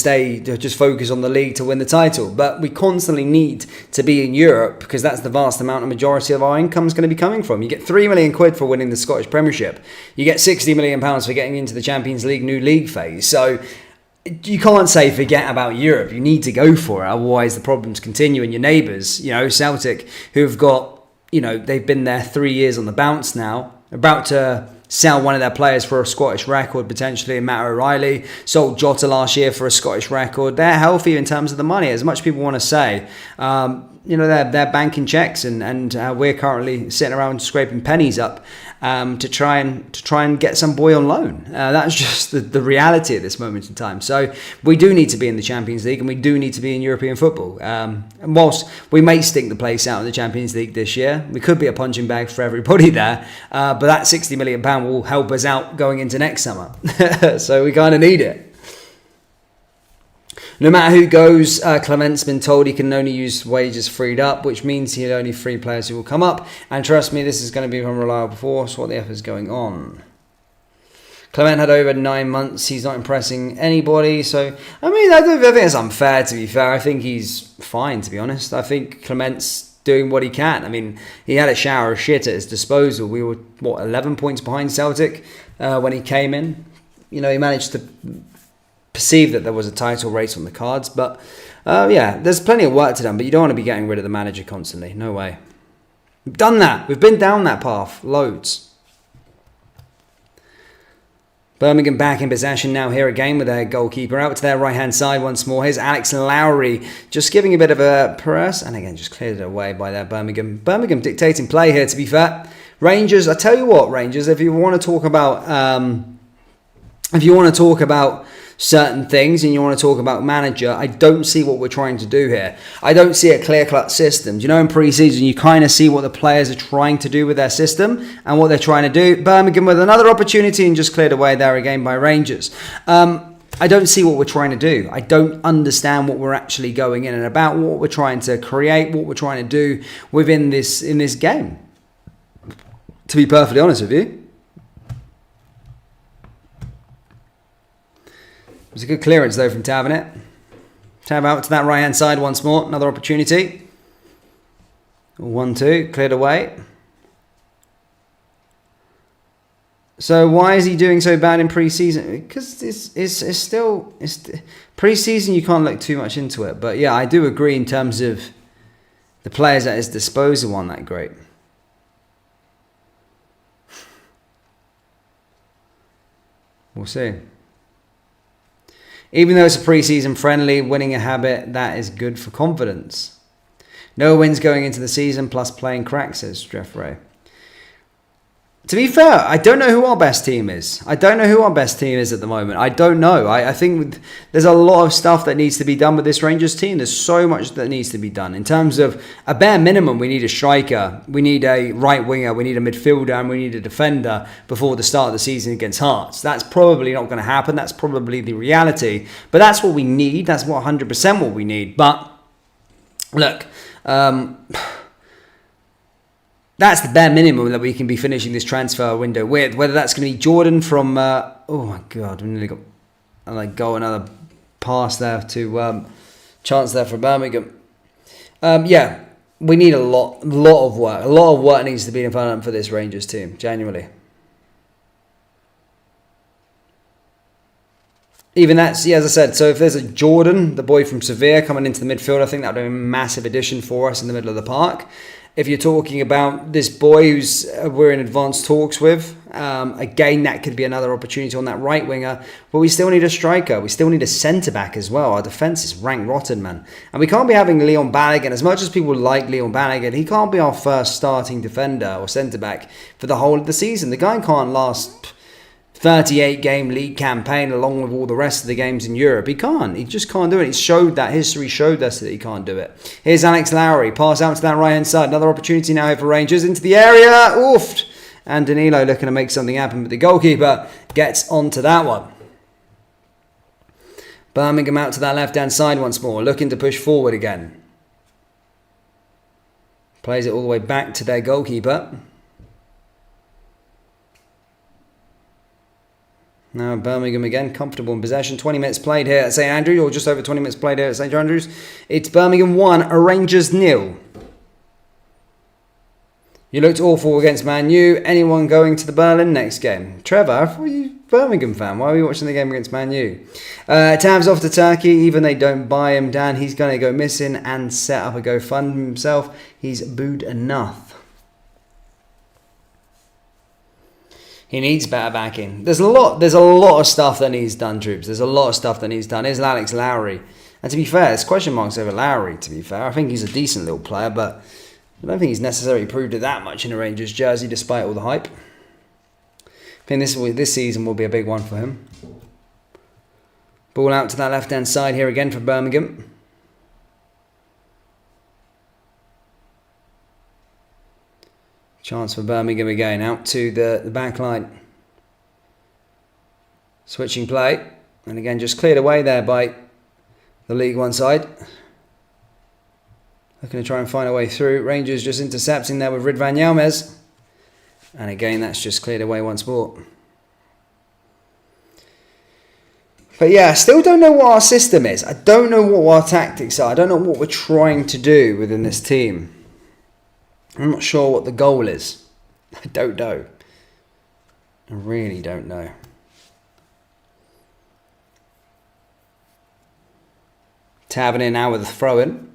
[SPEAKER 1] just focus on the league to win the title. But we constantly need to be in Europe because that's the vast amount of majority of our income is going to be coming from. You get £3 million for winning the Scottish Premiership. You get £60 million for getting into the Champions League new league phase. So you can't say forget about Europe. You need to go for it. Otherwise the problems continue. And your neighbours, you know, Celtic, who've got, you know, they've been there 3 years on the bounce now, about to sell one of their players for a Scottish record, potentially, in Matt O'Reilly. Sold Jota last year for a Scottish record. They're healthy in terms of the money, as much people want to say. You know, they're banking checks, and we're currently sitting around scraping pennies up to try and get some boy on loan. That's just the reality at this moment in time. So we do need to be in the Champions League, and we do need to be in European football. And whilst we may stink the place out in the Champions League this year, we could be a punching bag for everybody there. But that £60 million will help us out going into next summer. So we kind of need it. No matter who goes, Clement's been told he can only use wages freed up, which means he'll only free players who will come up. And trust me, this is going to be a reliable force. What the F is going on? Clement had over 9 months. He's not impressing anybody. So, I mean, I think it's unfair, to be fair. I think he's fine, to be honest. I think Clement's doing what he can. I mean, he had a shower of shit at his disposal. We were, 11 points behind Celtic when he came in. You know, he managed to perceive that there was a title race on the cards, but there's plenty of work to do, but you don't want to be getting rid of the manager constantly. No way. We've done that. We've been down that path loads. Birmingham back in possession now here again with their goalkeeper out to their right hand side once more. Here's Alex Lowry just giving a bit of a press, and again just cleared it away by their Birmingham dictating play here, to be fair. Rangers, I tell you what, Rangers, if you want to talk about certain things and you want to talk about manager, I don't see what we're trying to do here. I don't see a clear-cut system. You know, in pre-season, you kind of see what the players are trying to do with their system and what they're trying to do. Birmingham with another opportunity and just cleared away there again by Rangers. I don't see what we're trying to do. I don't understand what we're actually going in and about, what we're trying to create, what we're trying to do within this game. To be perfectly honest with you. It was a good clearance, though, from Tavernet. Tab out to that right-hand side once more. Another opportunity. 1-2. Cleared away. So why is he doing so bad in pre-season? Because it's still pre-season. You can't look too much into it. But, yeah, I do agree in terms of the players at his disposal aren't that great. We'll see. Even though it's a pre-season friendly, winning a habit, that is good for confidence. No wins going into the season, plus playing crack, says Jeff Ray. To be fair, I don't know who our best team is. I don't know who our best team is at the moment. I don't know. I think there's a lot of stuff that needs to be done with this Rangers team. There's so much that needs to be done. In terms of a bare minimum, we need a striker, we need a right winger, we need a midfielder, and we need a defender before the start of the season against Hearts. That's probably not going to happen. That's probably the reality. But that's what we need. That's 100% what we need. But look, that's the bare minimum that we can be finishing this transfer window with. Whether that's going to be Jordan from... oh my God, we nearly got another pass there to... chance there for Birmingham. Yeah, we need a lot of work. A lot of work needs to be done for this Rangers team, genuinely. Even that's, yeah, as I said, so if there's a Jordan, the boy from Sevilla, coming into the midfield, I think that would be a massive addition for us in the middle of the park. If you're talking about this boy who's we're in advanced talks with, again, that could be another opportunity on that right winger. But we still need a striker. We still need a centre-back as well. Our defence is rank rotten, man. And we can't be having Leon Balogun. As much as people like Leon Balogun, he can't be our first starting defender or centre-back for the whole of the season. The guy can't last 38-game league campaign along with all the rest of the games in Europe. He can't. He just can't do it. History showed us that he can't do it. Here's Alex Lowry. Pass out to that right-hand side. Another opportunity now here for Rangers. Into the area. Oof. And Danilo looking to make something happen, but the goalkeeper gets onto that one. Birmingham out to that left-hand side once more. Looking to push forward again. Plays it all the way back to their goalkeeper. Now Birmingham again, comfortable in possession. 20 minutes played here at St Andrews, or just over 20 minutes played here at St Andrews. It's Birmingham 1, Rangers 0. You looked awful against Man U. Anyone going to the Berlin next game? Trevor, I thought you Birmingham fan. Why are we watching the game against Man U? Tav's off to Turkey. Even they don't buy him, Dan, he's going to go missing and set up a GoFundMe himself. He's booed enough. He needs better backing. There's a lot of stuff that needs done, troops. There's a lot of stuff that needs done. Here's Alex Lowry. And to be fair, there's question marks over Lowry, to be fair. I think he's a decent little player, but I don't think he's necessarily proved it that much in a Rangers jersey, despite all the hype. I think this season will be a big one for him. Ball out to that left-hand side here again for Birmingham. Chance for Birmingham again, out to the back line. Switching play. And again, just cleared away there by the League One side. Looking to try and find a way through. Rangers just intercepting there with Ridvan Yilmaz. And again, that's just cleared away once more. But yeah, I still don't know what our system is. I don't know what our tactics are. I don't know what we're trying to do within this team. I'm not sure what the goal is. I don't know. I really don't know. Tavernier now with a throw-in.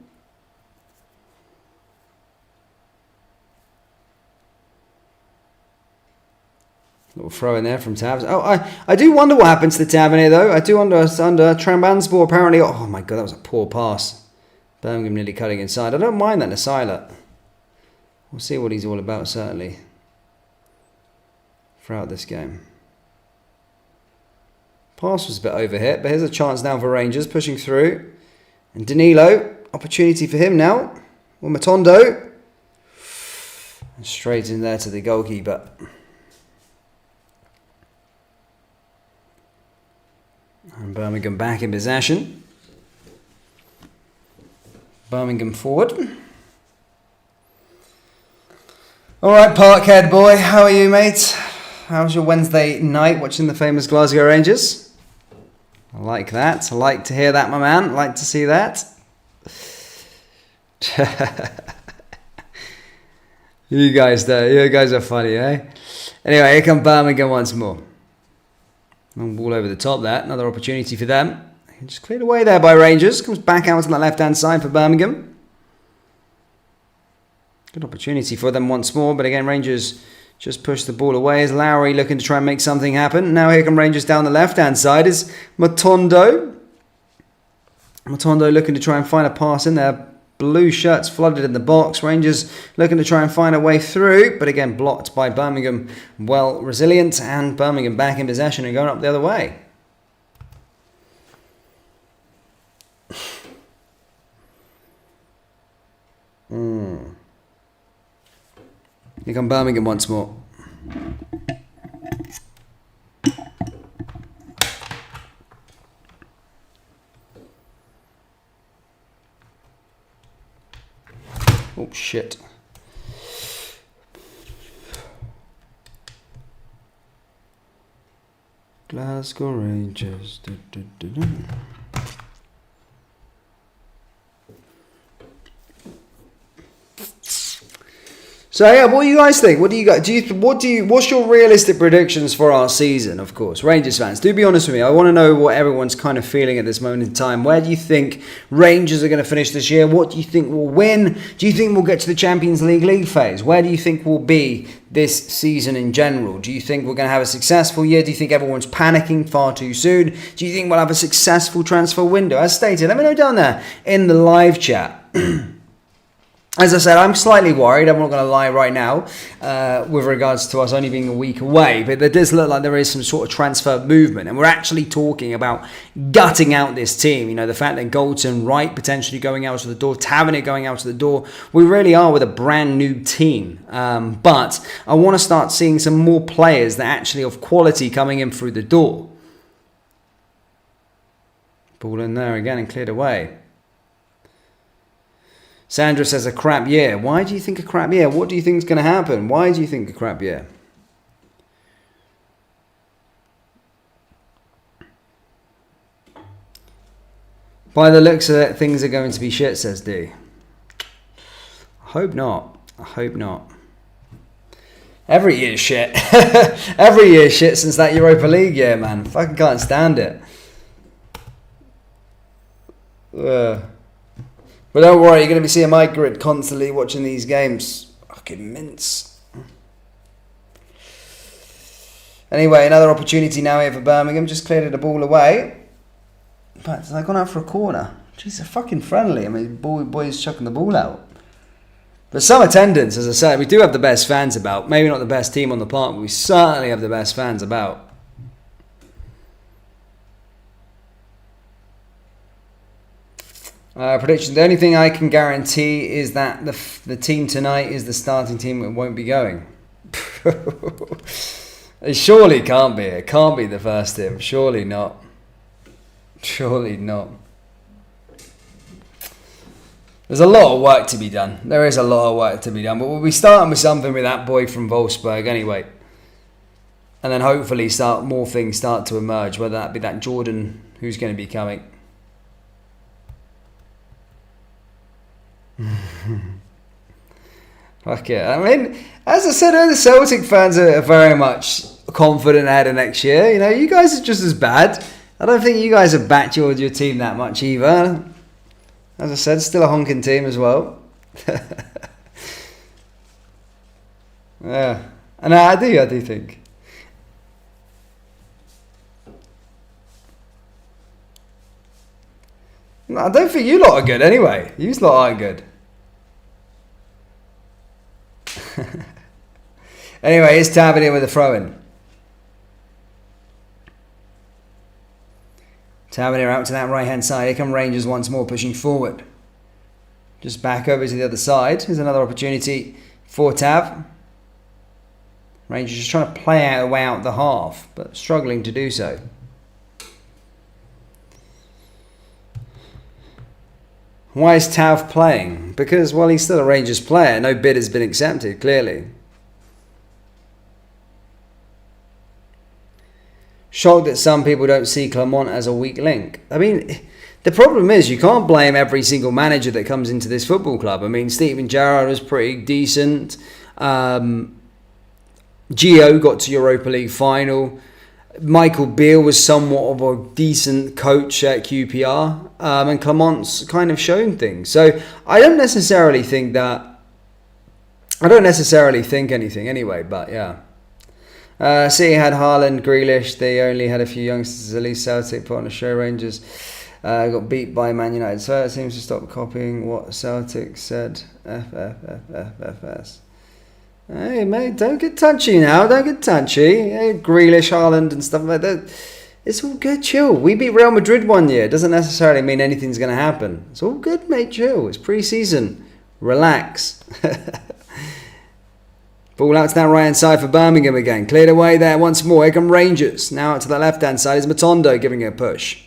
[SPEAKER 1] Little throw in there from Tavs. Oh, I do wonder what happens to Tavernier though. I do wonder under Trambanspor apparently. Oh my God, that was a poor pass. Birmingham nearly cutting inside. I don't mind that Nasila. We'll see what he's all about, certainly, throughout this game. Pass was a bit overhit, but here's a chance now for Rangers, pushing through. And Danilo, opportunity for him now. Well, Matondo. And straight in there to the goalkeeper. And Birmingham back in possession. Birmingham forward. Alright, Parkhead boy, how are you, mate? How's your Wednesday night watching the famous Glasgow Rangers? I like that. I like to hear that, my man. I like to see that. You guys are funny, eh? Anyway, here come Birmingham once more. Long ball over the top there. Another opportunity for them. Just cleared away there by Rangers. Comes back out to the left-hand side for Birmingham. Good opportunity for them once more, but again, Rangers just push the ball away. As Lowry looking to try and make something happen. Now here come Rangers down the left-hand side is Matondo. Matondo looking to try and find a pass in there. blue shirts flooded in the box. Rangers looking to try and find a way through, but again blocked by Birmingham. Well resilient, and Birmingham back in possession and going up the other way. Here come Birmingham once more. Oh shit. Glasgow Rangers. So yeah, what do you guys think? What's your realistic predictions for our season? Of course, Rangers fans, do be honest with me. I want to know what everyone's kind of feeling at this moment in time. Where do you think Rangers are going to finish this year? What do you think will win? Do you think we'll get to the Champions League phase? Where do you think we'll be this season in general? Do you think we're going to have a successful year? Do you think everyone's panicking far too soon? Do you think we'll have a successful transfer window? As stated, let me know down there in the live chat. As I said, I'm slightly worried, I'm not going to lie right now, with regards to us only being a week away, but there does look like there is some sort of transfer movement, and we're actually talking about gutting out this team. You know, the fact that Goldson, Wright potentially going out to the door, Tavernier going out to the door, we really are with a brand new team. But I want to start seeing some more players that actually of quality coming in through the door. Ball in there again and cleared away. Sandra says a crap year. Why do you think a crap year? What do you think is going to happen? Why do you think a crap year? By the looks of it, things are going to be shit, says D. I hope not. I hope not. Every year's shit. Every year's shit since that Europa League year, man. Fucking can't stand it. But don't worry, you're going to be seeing my grid constantly watching these games. Fucking mince. Anyway, another opportunity now here for Birmingham. Just cleared the ball away. But they've gone out for a corner. Jeez, they're fucking friendly. I mean, boys chucking the ball out. But some attendance, as I said. We do have the best fans about. Maybe not the best team on the park, but we certainly have the best fans about. Prediction. The only thing I can guarantee is that the team tonight is the starting team that won't be going. It surely can't be. It can't be the first team. Surely not. Surely not. There's a lot of work to be done. There is a lot of work to be done. But we'll be starting with something with that boy from Wolfsburg anyway. And then hopefully more things start to emerge. Whether that be that Jordan who's going to be coming. Fuck it. I mean, as I said, the Celtic fans are very much confident ahead of next year. You know, you guys are just as bad. I don't think you guys have backed your team that much either. As I said, still a honking team as well. Yeah. And I do think. No, I don't think you lot are good anyway. You lot aren't good. Anyway, it's Tavernier with a throw-in. Tavernier out to that right-hand side. Here come Rangers once more pushing forward. Just back over to the other side. Here's another opportunity for Tav. Rangers just trying to play out a way out the half, but struggling to do so. Why is Tav playing? Because, well, he's still a Rangers player. No bid has been accepted, clearly. Shocked that some people don't see Clermont as a weak link. I mean, the problem is you can't blame every single manager that comes into this football club. I mean, Steven Gerrard was pretty decent. Gio got to Europa League final. Michael Beale was somewhat of a decent coach at QPR. And Clermont's kind of shown things. So I don't necessarily think anything anyway, but yeah. City had Haaland, Grealish. They only had a few youngsters, at least Celtic put on a show. Rangers Got beat by Man United. So it seems to stop copying what Celtic said. FFFFFS. Hey, mate, don't get touchy now. Don't get touchy. Hey, Grealish, Haaland and stuff like that. It's all good, chill. We beat Real Madrid one year. It doesn't necessarily mean anything's going to happen. It's all good, mate, chill. It's pre-season. Relax. Ball out to that right-hand side for Birmingham again. Cleared away there once more. Here come Rangers. Now out to the left-hand side is Matondo giving it a push.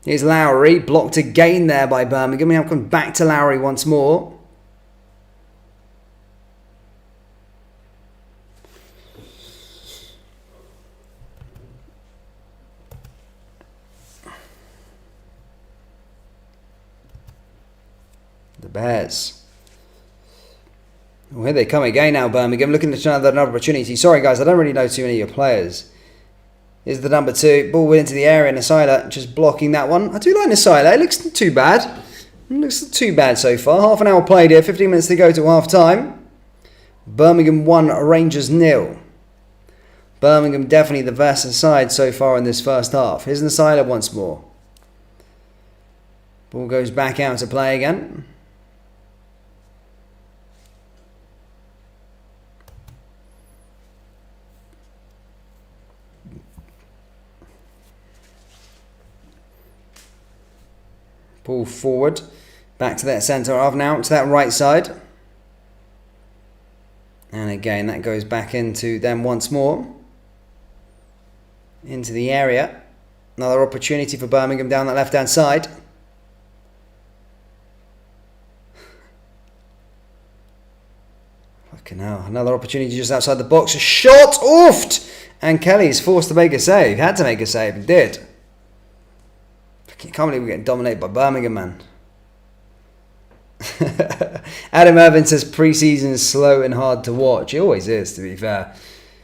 [SPEAKER 1] Here's Lowry. Blocked again there by Birmingham. We have come back to Lowry once more. The Bears. Well, here they come again now, Birmingham, looking at another opportunity. Sorry, guys, I don't really know too many of your players. Here's the number 2. Ball into the area. Nasila just blocking that one. I do like Nasila. It looks not too bad. It looks not too bad so far. Half an hour played here. 15 minutes to go to half time. Birmingham 1, Rangers 0. Birmingham definitely the best side so far in this first half. Here's Nasila once more. Ball goes back out to play again. Ball forward, back to that centre half now, to that right side. And again, that goes back into them once more. Into the area. Another opportunity for Birmingham down that left-hand side. Fucking hell, another opportunity just outside the box. A shot, oofed! And Kelly's forced to make a save. Had to make a save, and did. I can't believe we're getting dominated by Birmingham, man. Adam Irvin says pre-season is slow and hard to watch. It always is, to be fair.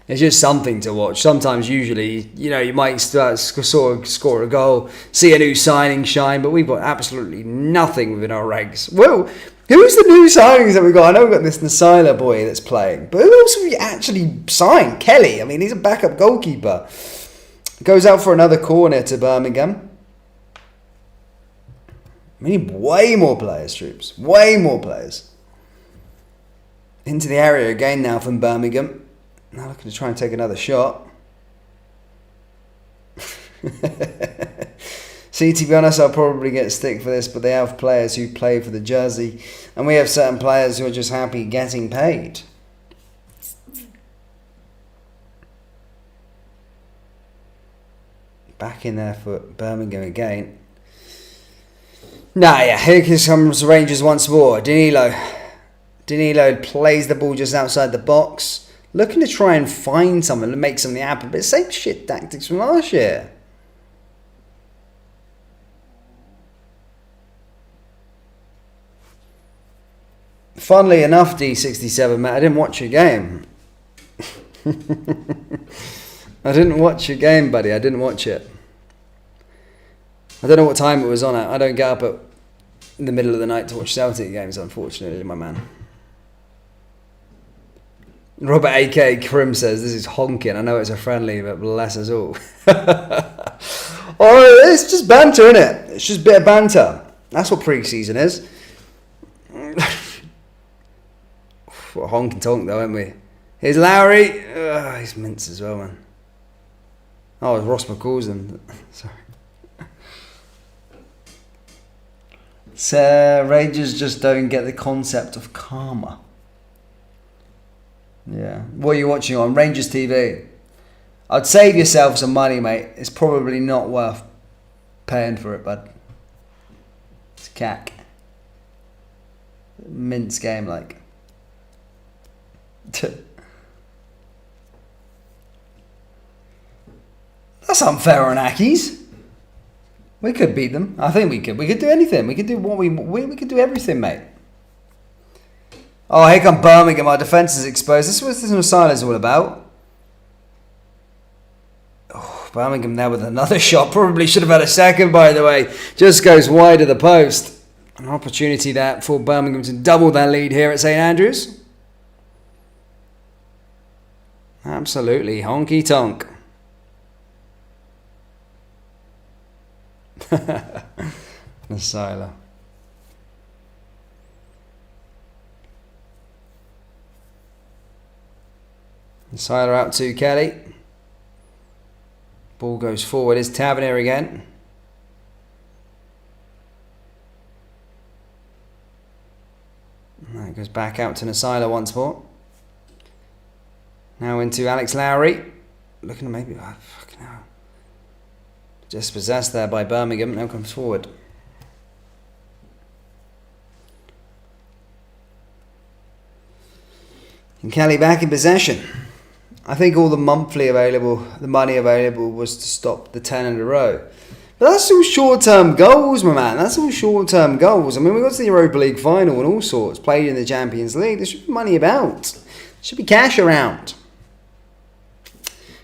[SPEAKER 1] It's just something to watch. Sometimes, usually, you know, you might start, sort of score a goal, see a new signing shine, but we've got absolutely nothing within our ranks. Well, who's the new signings that we've got? I know we've got this Nasila boy that's playing, but who else have we actually signed? Kelly. I mean, he's a backup goalkeeper. Goes out for another corner to Birmingham. We need way more players, troops. Way more players. Into the area again now from Birmingham. Now looking to try and take another shot. See, to be honest, I'll probably get stick for this, but they have players who play for the jersey. And we have certain players who are just happy getting paid. Back in there for Birmingham again. Nah, yeah, here comes Rangers once more. Danilo plays the ball just outside the box. Looking to try and find something and make something happen. But same shit tactics from last year. Funnily enough, D67, Matt, I didn't watch your game. I didn't watch your game, buddy. I didn't watch it. I don't know what time it was on at. I don't get up in the middle of the night to watch Celtic games, unfortunately, my man. Robert A.K. Krim says, this is honking. I know it's a friendly, but bless us all. Oh, it's just banter, innit? It's just a bit of banter. That's what pre-season is. What a honking tonk, though, ain't we? Here's Lowry. He's mince as well, man. Oh, it's Ross McCall's them. Sorry. So Rangers just don't get the concept of karma. Yeah. What are you watching on? Rangers TV. I'd save yourself some money, mate. It's probably not worth paying for it, bud. It's cack. Mince game, like. That's unfair on Ackies. We could beat them. I think we could. We could do anything. We could do what we could do everything, mate. Oh, here come Birmingham. Our defence is exposed. This is what this Messiah is all about. Oh, Birmingham there with another shot. Probably should have had a second, by the way. Just goes wide of the post. An opportunity there for Birmingham to double their lead here at St Andrews. Absolutely honky tonk. Nasila. Nasila out to Kelly. Ball goes forward. It's Tavernier again. And that goes back out to Nasila once more. Now into Alex Lowry. Looking to maybe... Oh, fucking hell. Just possessed there by Birmingham. Now comes forward. And Kelly back in possession. I think all the money available was to stop the 10 in a row. But that's all short-term goals, my man. That's all short-term goals. I mean, we got to the Europa League final and all sorts. Played in the Champions League. There should be money about. There should be cash around.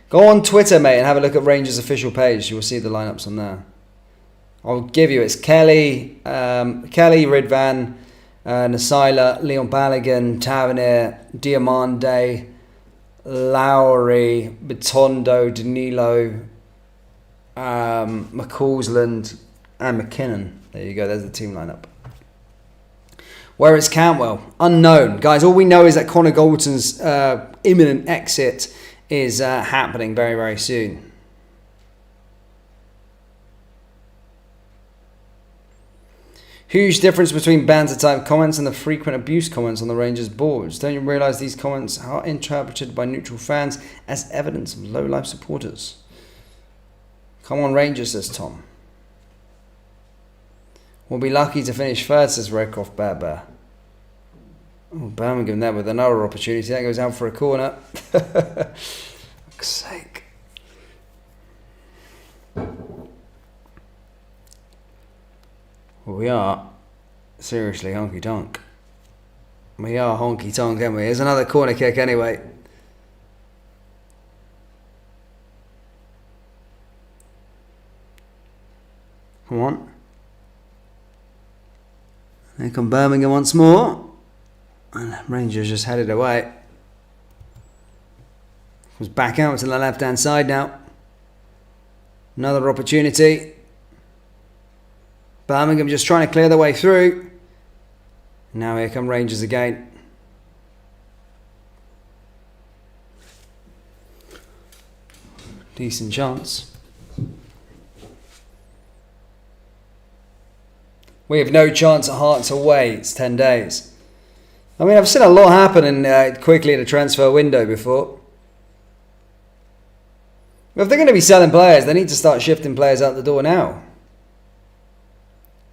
[SPEAKER 1] Go on Twitter, mate, and have a look at Rangers' official page. You will see the lineups on there. I'll give you. It's Kelly, Ridvan, Nasila, Leon Balogun, Tavernier, Diamande, Lowry, Bitondo, Danilo, McCausland, and McKinnon. There you go. There's the team lineup. Where is Cantwell? Unknown. Guys, all we know is that Connor Goldton's imminent exit is happening very, very soon. Huge difference between banter-type comments and the frequent abuse comments on the Rangers boards. Don't you realise these comments are interpreted by neutral fans as evidence of low-life supporters? Come on, Rangers, says Tom. We'll be lucky to finish third, says Redcroft Bear. Oh, Birmingham there with another opportunity. That goes out for a corner. For fuck's sake. Well, we are seriously honky-tonk. We are honky-tonk, aren't we? Here's another corner kick anyway. Come on. Here come Birmingham once more. And Rangers just headed away. Was back out to the left-hand side now. Another opportunity. Birmingham just trying to clear their way through. Now here come Rangers again. Decent chance. We have no chance at Hearts away. It's 10 days. I mean, I've seen a lot happen quickly in a transfer window before. But if they're going to be selling players, they need to start shifting players out the door now.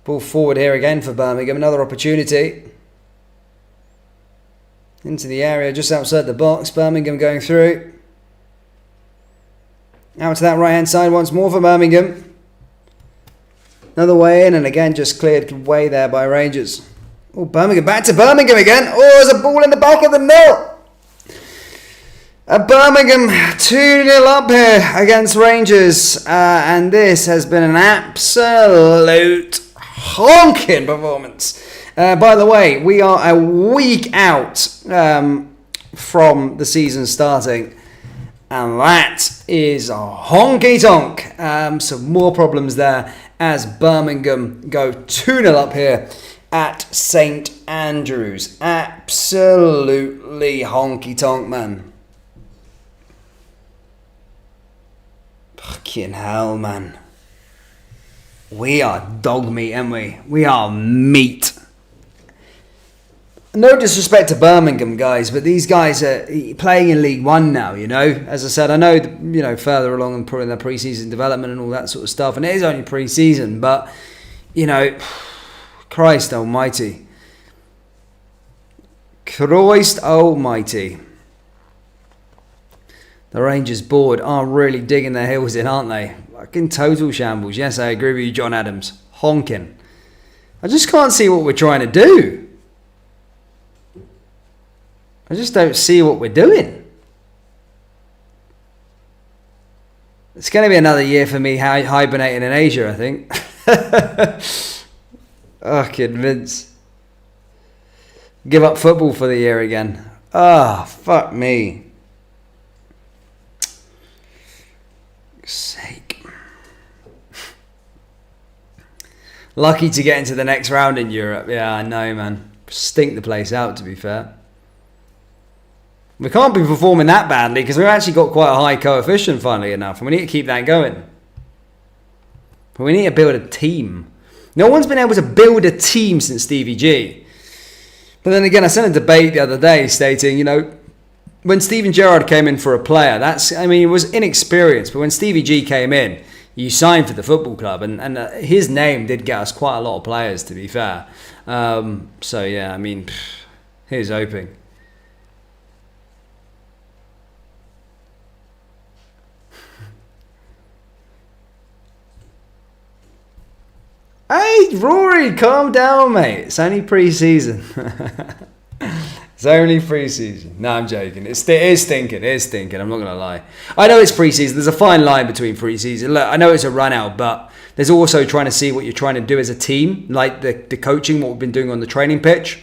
[SPEAKER 1] Ball forward here again for Birmingham. Another opportunity. Into the area just outside the box. Birmingham going through. Out to that right-hand side once more for Birmingham. Another way in, and again just cleared way there by Rangers. Oh, Birmingham, back to Birmingham again. Oh, there's a ball in the back of the net. Birmingham 2-0 up here against Rangers. And this has been an absolute honking performance. By the way, we are a week out from the season starting. And that is a honky-tonk. Some more problems there as Birmingham go 2-0 up here at St Andrews. Absolutely honky-tonk, man. Fucking hell, man. We are dog meat, aren't we? We are meat. No disrespect to Birmingham, guys, but these guys are playing in League One now, you know. As I said, I know, you know, further along in their pre-season development and all that sort of stuff, and it is only pre-season, but, you know, Christ almighty. Christ almighty. The Rangers board are really digging their heels in, aren't they? Fucking total shambles. Yes, I agree with you, John Adams. Honking. I just can't see what we're trying to do. I just don't see what we're doing. It's going to be another year for me hibernating in Asia, I think. Fucking Vince. Give up football for the year again. Ah, fuck me. Sake. Lucky to get into the next round in Europe. Yeah, I know, man. Stink the place out, to be fair. We can't be performing that badly because we've actually got quite a high coefficient, funnily enough, and we need to keep that going. But we need to build a team. No one's been able to build a team since Stevie G. But then again, I sent a debate the other day stating, when Steven Gerrard came in for a player, it was inexperienced, but when Stevie G came in, you signed for the football club, and his name did get us quite a lot of players, to be fair. So yeah, here's hoping. Hey, Rory, calm down, mate. It's only pre-season. It's only pre-season. No, I'm joking. It is stinking. I'm not going to lie. I know it's pre-season. There's a fine line between pre-season. Look, I know it's a run-out, but there's also trying to see what you're trying to do as a team, like the coaching, what we've been doing on the training pitch.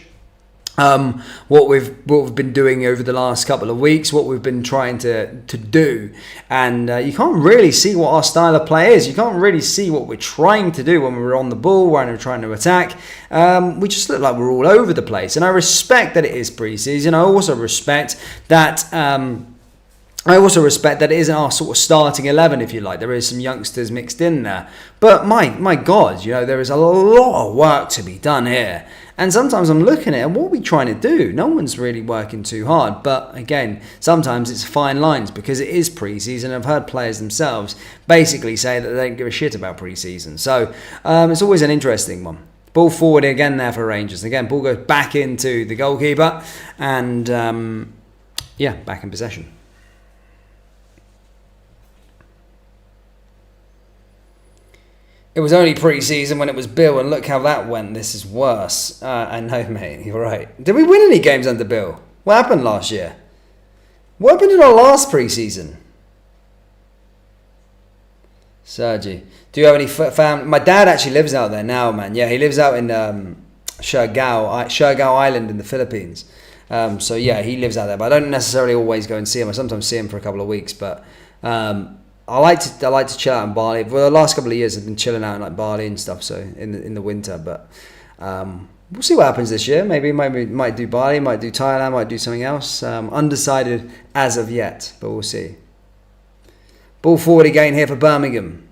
[SPEAKER 1] What we've been doing over the last couple of weeks, what we've been trying to do, and you can't really see what our style of play is. You can't really see what we're trying to do when we're on the ball, when we're trying to attack. We just look like we're all over the place, and I respect that it is pre-season. I also respect that. It isn't our sort of starting 11, if you like. There is some youngsters mixed in there. But my God, there is a lot of work to be done here. And sometimes I'm looking at it, what are we trying to do? No one's really working too hard. But again, sometimes it's fine lines because it is pre-season. I've heard players themselves basically say that they don't give a shit about pre-season. So it's always an interesting one. Ball forward again there for Rangers. Again, ball goes back into the goalkeeper. And back in possession. It was only pre-season when it was Bill, and look how that went. This is worse. I know, mate. You're right. Did we win any games under Bill? What happened last year? What happened in our last pre-season? Sergi, do you have any family? My dad actually lives out there now, man. Yeah, he lives out in Siargao Island in the Philippines. So yeah, he lives out there, but I don't necessarily always go and see him. I sometimes see him for a couple of weeks, but I like to chill out in Bali. For the last couple of years, I've been chilling out in like Bali and stuff. So in the winter, but we'll see what happens this year. Maybe might do Bali, might do Thailand, might do something else. Undecided as of yet, but we'll see. Ball forward again here for Birmingham.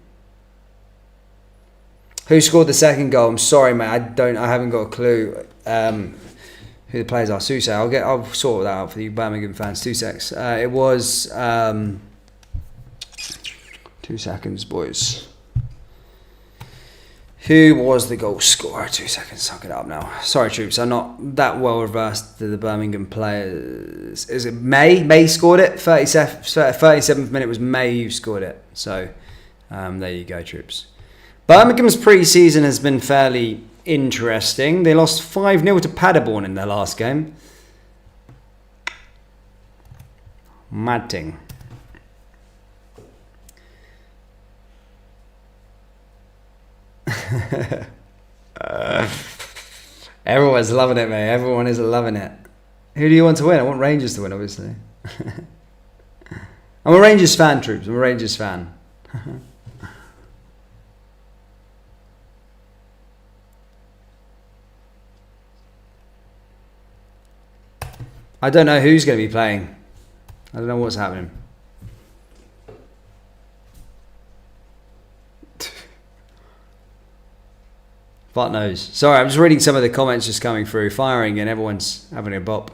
[SPEAKER 1] Who scored the second goal? I'm sorry, mate. I haven't got a clue who the players are. Suse. I'll sort that out for you Birmingham fans. 2 secs. It was 2 seconds, boys. Who was the goal scorer? 2 seconds. Suck it up now. Sorry, troops. I'm not that well versed to the Birmingham players. Is it May? May scored it. 37th minute was May who scored it. So there you go, troops. Birmingham's pre-season has been fairly interesting. They lost 5-0 to Paderborn in their last game. Mad thing. Everyone's loving it, mate. Everyone is loving it. Who do you want to win? I want Rangers to win, obviously. I'm a Rangers fan, troops. I'm a Rangers fan. I don't know who's going to be playing. I don't know what's happening. Fuck knows. Sorry, I'm just reading some of the comments just coming through, firing, and everyone's having a bop.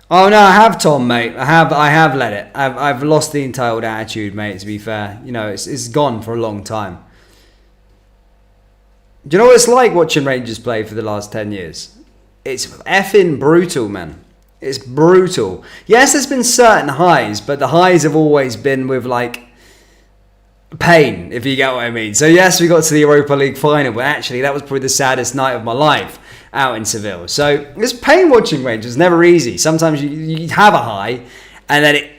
[SPEAKER 1] Oh no, I have, Tom, mate. I have let it. I've lost the entitled attitude, mate. To be fair, it's gone for a long time. Do you know what it's like watching Rangers play for the last 10 years? It's effing brutal, man. It's brutal. Yes, there's been certain highs, but the highs have always been with like pain, if you get what I mean. So yes, we got to the Europa League final, but actually that was probably the saddest night of my life out in Seville. So it's pain watching Rangers. Never easy. Sometimes you have a high, and then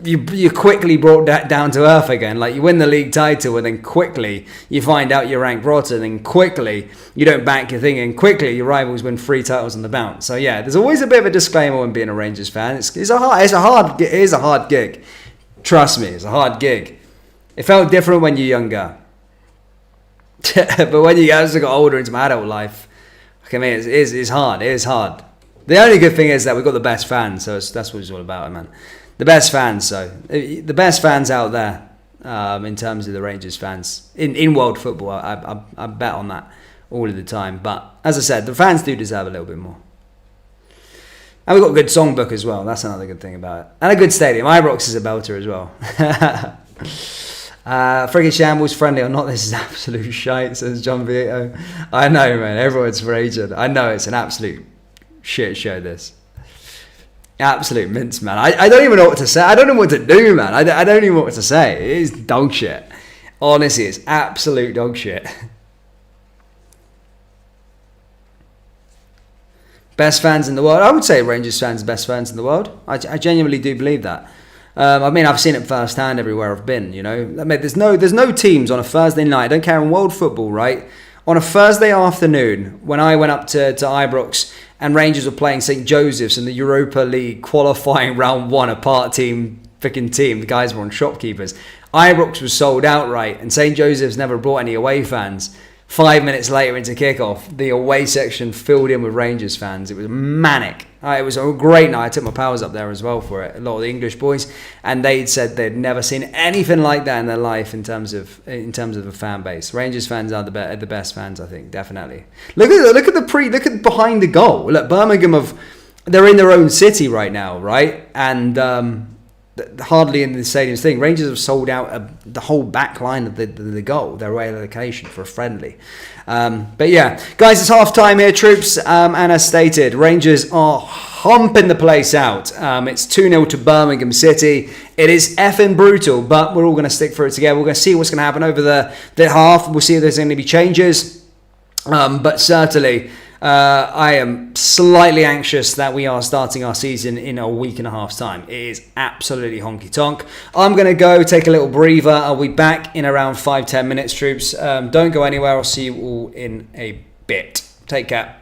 [SPEAKER 1] you're quickly brought down to earth again. Like you win the league title, and then quickly you find out you're ranked rotten, and then quickly you don't back your thing, and quickly your rivals win 3 titles on the bounce. So yeah, there's always a bit of a disclaimer when being a Rangers fan. It is a hard gig. Trust me, it's a hard gig. It felt different when you're younger. But when you actually got older into my adult life, I mean, it's hard. It is hard. The only good thing is that we've got the best fans, so that's what it's all about, man. The best fans, so the best fans out there in terms of the Rangers fans in world football. I bet on that all of the time. But as I said, the fans do deserve a little bit more. And we've got a good songbook as well. That's another good thing about it. And a good stadium. Ibrox is a belter as well. Friggin' Shambles friendly or not, this is absolute shite, says John Vieto. I know, man. Everyone's raging. I know it's an absolute shit show, this. Absolute mince, man. I don't even know what to say. I don't know what to do, man. I don't even know what to say. It is dog shit. Honestly, it's absolute dog shit. Best fans in the world. I would say Rangers fans are best fans in the world. I genuinely do believe that. I mean, I've seen it firsthand everywhere I've been. You know, I mean, there's no teams on a Thursday night. I don't care in world football, right? On a Thursday afternoon, when I went up to Ibrox and Rangers were playing St. Joseph's in the Europa League qualifying round 1, a part team, freaking team. The guys were on shopkeepers. Ibrox was sold outright, and St. Joseph's never brought any away fans. 5 minutes later into kickoff, the away section filled in with Rangers fans. It was manic. It was a great night. I took my pals up there as well for it. A lot of the English boys, and they'd said they'd never seen anything like that in their life in terms of a fan base. Rangers fans are the best fans, I think, definitely. Look at behind the goal. Look, Birmingham they're in their own city right now, right? And hardly in the stadium's thing. Rangers have sold out the whole back line of the goal, their away location for a friendly. But yeah, guys, it's half time here, troops. And as stated, Rangers are humping the place out. It's 2-0 to Birmingham City. It is effing brutal, but we're all going to stick through it together. We're going to see what's going to happen over the half. We'll see if there's going to be changes. But certainly, I am slightly anxious that we are starting our season in a week and a half's time. It is absolutely honky tonk. I'm going to go take a little breather. I'll be back in around 5-10 minutes, troops. Don't go anywhere. I'll see you all in a bit. Take care.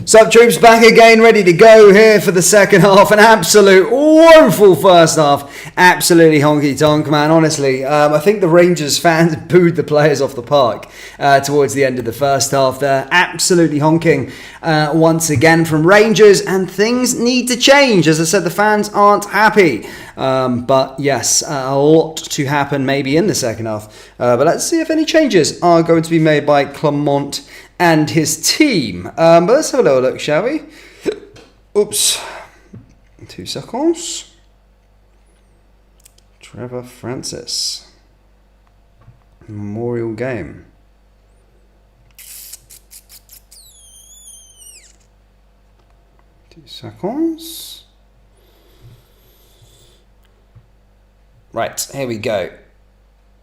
[SPEAKER 1] Sup troops, back again, ready to go here for the second half. An absolute woeful first half. Absolutely honky tonk, man. Honestly, I think the Rangers fans booed the players off the park towards the end of the first half. They're absolutely honking once again from Rangers, and things need to change. As I said, the fans aren't happy. But yes, a lot to happen maybe in the second half. But let's see if any changes are going to be made by Clement and his team. But let's have a little look, shall we? Oops. 2 seconds. Trevor Francis. Memorial game. Two seconds. Right, here we go.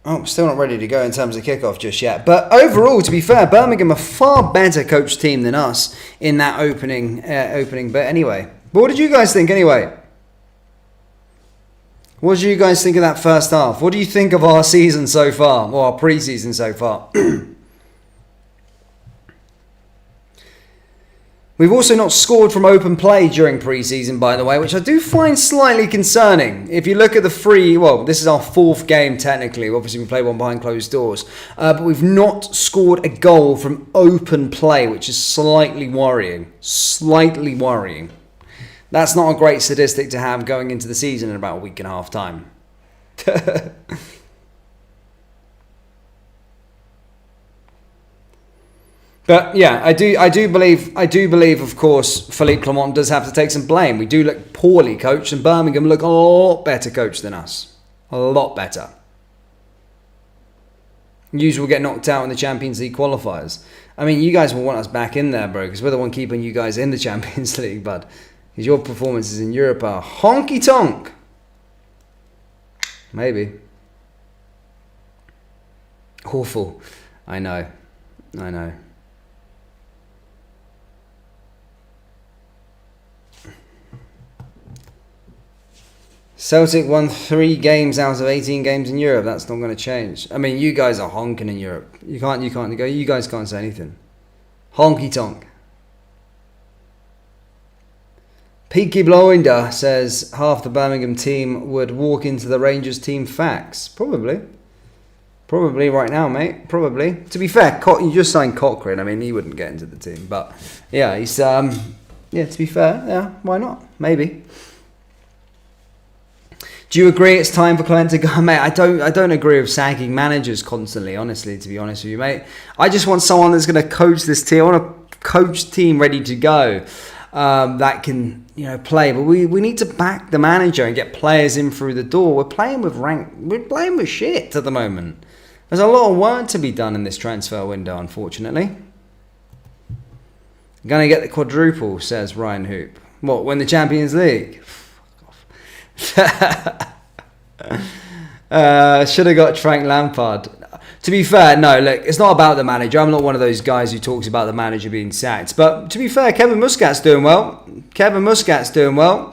[SPEAKER 1] Oh, still not ready to go in terms of kickoff just yet. But overall, to be fair, Birmingham are far better coached team than us in that opening bit anyway. But what did you guys think anyway? What did you guys think of that first half? What do you think of our season so far? Or our pre-season so far? We've also not scored from open play during pre-season, by the way, which I do find slightly concerning. If you look at this is our 4th game technically. Obviously, we play one behind closed doors. But we've not scored a goal from open play, which is slightly worrying. Slightly worrying. That's not a great statistic to have going into the season in about a week and a half time. But yeah, I do believe, of course, Philippe Clement does have to take some blame. We do look poorly coached, and Birmingham look a lot better coached than us. A lot better. Usually we'll get knocked out in the Champions League qualifiers. I mean, you guys will want us back in there, bro, because we're the one keeping you guys in the Champions League, bud. Because your performances in Europe are honky-tonk. Maybe. Awful. I know. Celtic won 3 games out of 18 games in Europe. That's not going to change. I mean, you guys are honking in Europe. You guys can't say anything. Honky tonk. Peaky Blinder says half the Birmingham team would walk into the Rangers team. Facts. Probably right now, mate. Probably. To be fair, you just signed Cochrane. I mean, he wouldn't get into the team, but yeah, he's to be fair, yeah, why not? Maybe. Do you agree it's time for Clement to go? Mate, I don't agree with sagging managers constantly, honestly, to be honest with you, mate. I just want someone that's going to coach this team. I want a coach team ready to go that can, play. But we need to back the manager and get players in through the door. We're playing with shit at the moment. There's a lot of work to be done in this transfer window, unfortunately. Gonna get the quadruple, says Ryan Hoop. What, win the Champions League? Should have got Frank Lampard. To be fair, no, look, it's not about the manager. I'm not one of those guys who talks about the manager being sacked. But to be fair, Kevin Muscat's doing well. Kevin Muscat's doing well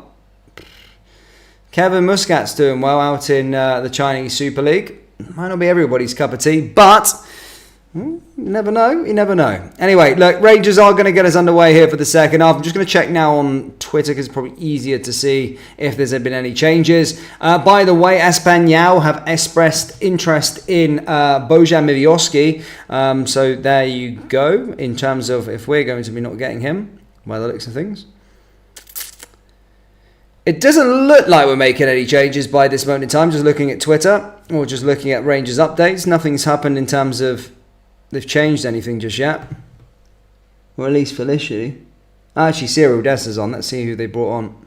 [SPEAKER 1] out in the Chinese Super League. Might not be everybody's cup of tea, but you never know. Anyway, look, Rangers are going to get us underway here for the second half. I'm just going to check now on Twitter because it's probably easier to see if there's been any changes. By the way, Espanyol have expressed interest in Bojan Miłowski. So there you go in terms of if we're going to be not getting him by the looks of things. It doesn't look like we're making any changes by this moment in time. Just looking at Twitter or just looking at Rangers updates. Nothing's happened in terms of they've changed anything just yet. Or at least Felicity. Actually, Cyril Dessa's on. Let's see who they brought on.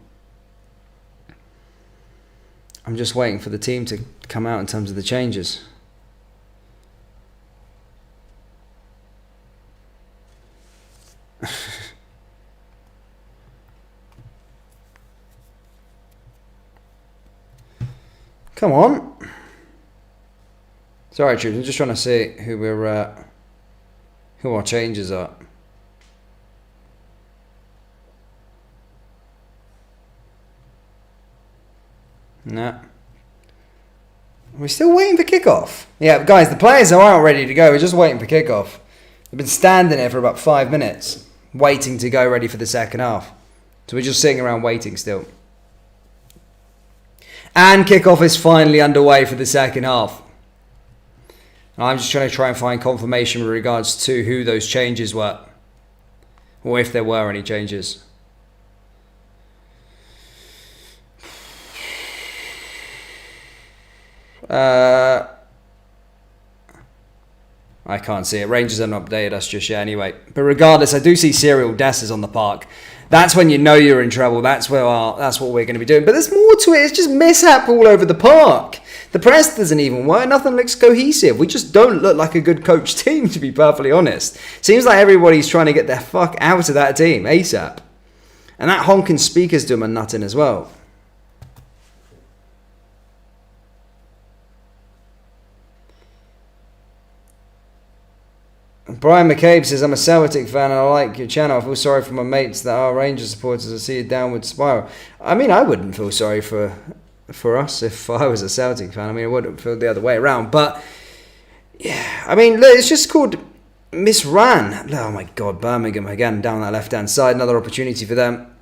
[SPEAKER 1] I'm just waiting for the team to come out in terms of the changes. Come on. Sorry, troops. I'm just trying to see who our changes are. No. We're still waiting for kickoff. Yeah, guys, the players are out ready to go. We're just waiting for kickoff. They've been standing there for about 5 minutes. waiting to go ready for the second half. So we're just sitting around waiting still. And kickoff is finally underway for the second half. I'm just trying to find confirmation with regards to who those changes were. Or if there were any changes. I can't see it. Rangers haven't updated us just yet anyway. But regardless, I do see Serial Desses on the park. That's when you know you're in trouble. That's what we're going to be doing. But there's more to it. It's just mishap all over the park. The press doesn't even work. Nothing looks cohesive. We just don't look like a good coach team, to be perfectly honest. Seems like everybody's trying to get the fuck out of that team ASAP. And that honking speaker's doing a nutting as well. Brian McCabe says, I'm a Celtic fan and I like your channel. I feel sorry for my mates that are Rangers supporters. I see a downward spiral. I mean, I wouldn't feel sorry for us if I was a Celtic fan. I mean, I wouldn't feel the other way around. But, yeah, I mean, look, it's just called misran. Oh, my God, Birmingham again down that left-hand side. Another opportunity for them.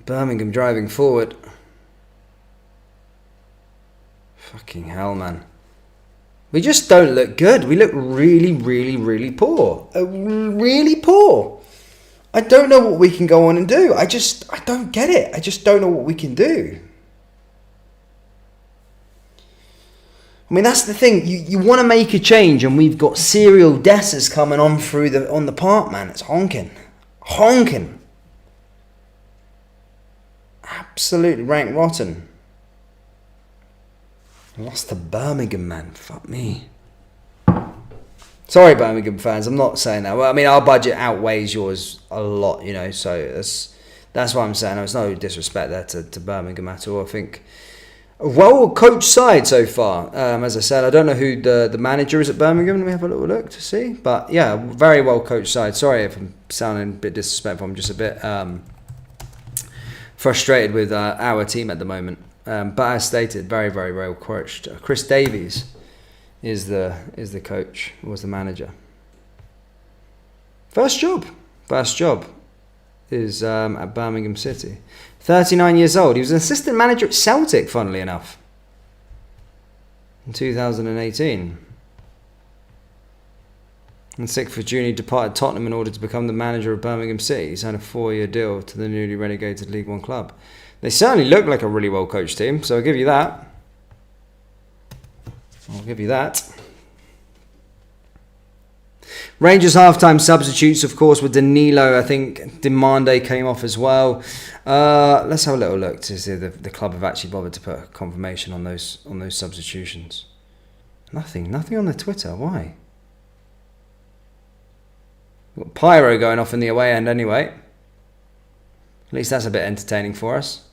[SPEAKER 1] Birmingham driving forward. Fucking hell, man. We just don't look good. We look really, really, really poor. Really poor. I don't know what we can go on and do. I don't get it. I just don't know what we can do. I mean, that's the thing. You want to make a change, and we've got Serial Desses coming on the park, man. It's honking. Honking. Absolutely rank rotten. Lost to Birmingham, man. Fuck me. Sorry, Birmingham fans. I'm not saying that. Well, I mean, our budget outweighs yours a lot, you know. So that's why I'm saying. There's no disrespect there to Birmingham at all. I think a well-coached side so far. As I said, I don't know who the manager is at Birmingham. Let me have a little look to see. But yeah, very well-coached side. Sorry if I'm sounding a bit disrespectful. I'm just a bit frustrated with our team at the moment. But as stated, very, very well coached. Chris Davies is the coach, was the manager. First job is at Birmingham City. 39 years old. He was an assistant manager at Celtic, funnily enough, in 2018. On 6th of June, he departed Tottenham in order to become the manager of Birmingham City. He signed a 4-year deal to the newly relegated League One club. They certainly look like a really well-coached team, so I'll give you that. Rangers half-time substitutes, of course, with Danilo. I think Demande came off as well. Let's have a little look to see if the club have actually bothered to put a confirmation on those substitutions. Nothing on the Twitter. Why? We've got Pyro going off in the away end anyway. At least that's a bit entertaining for us.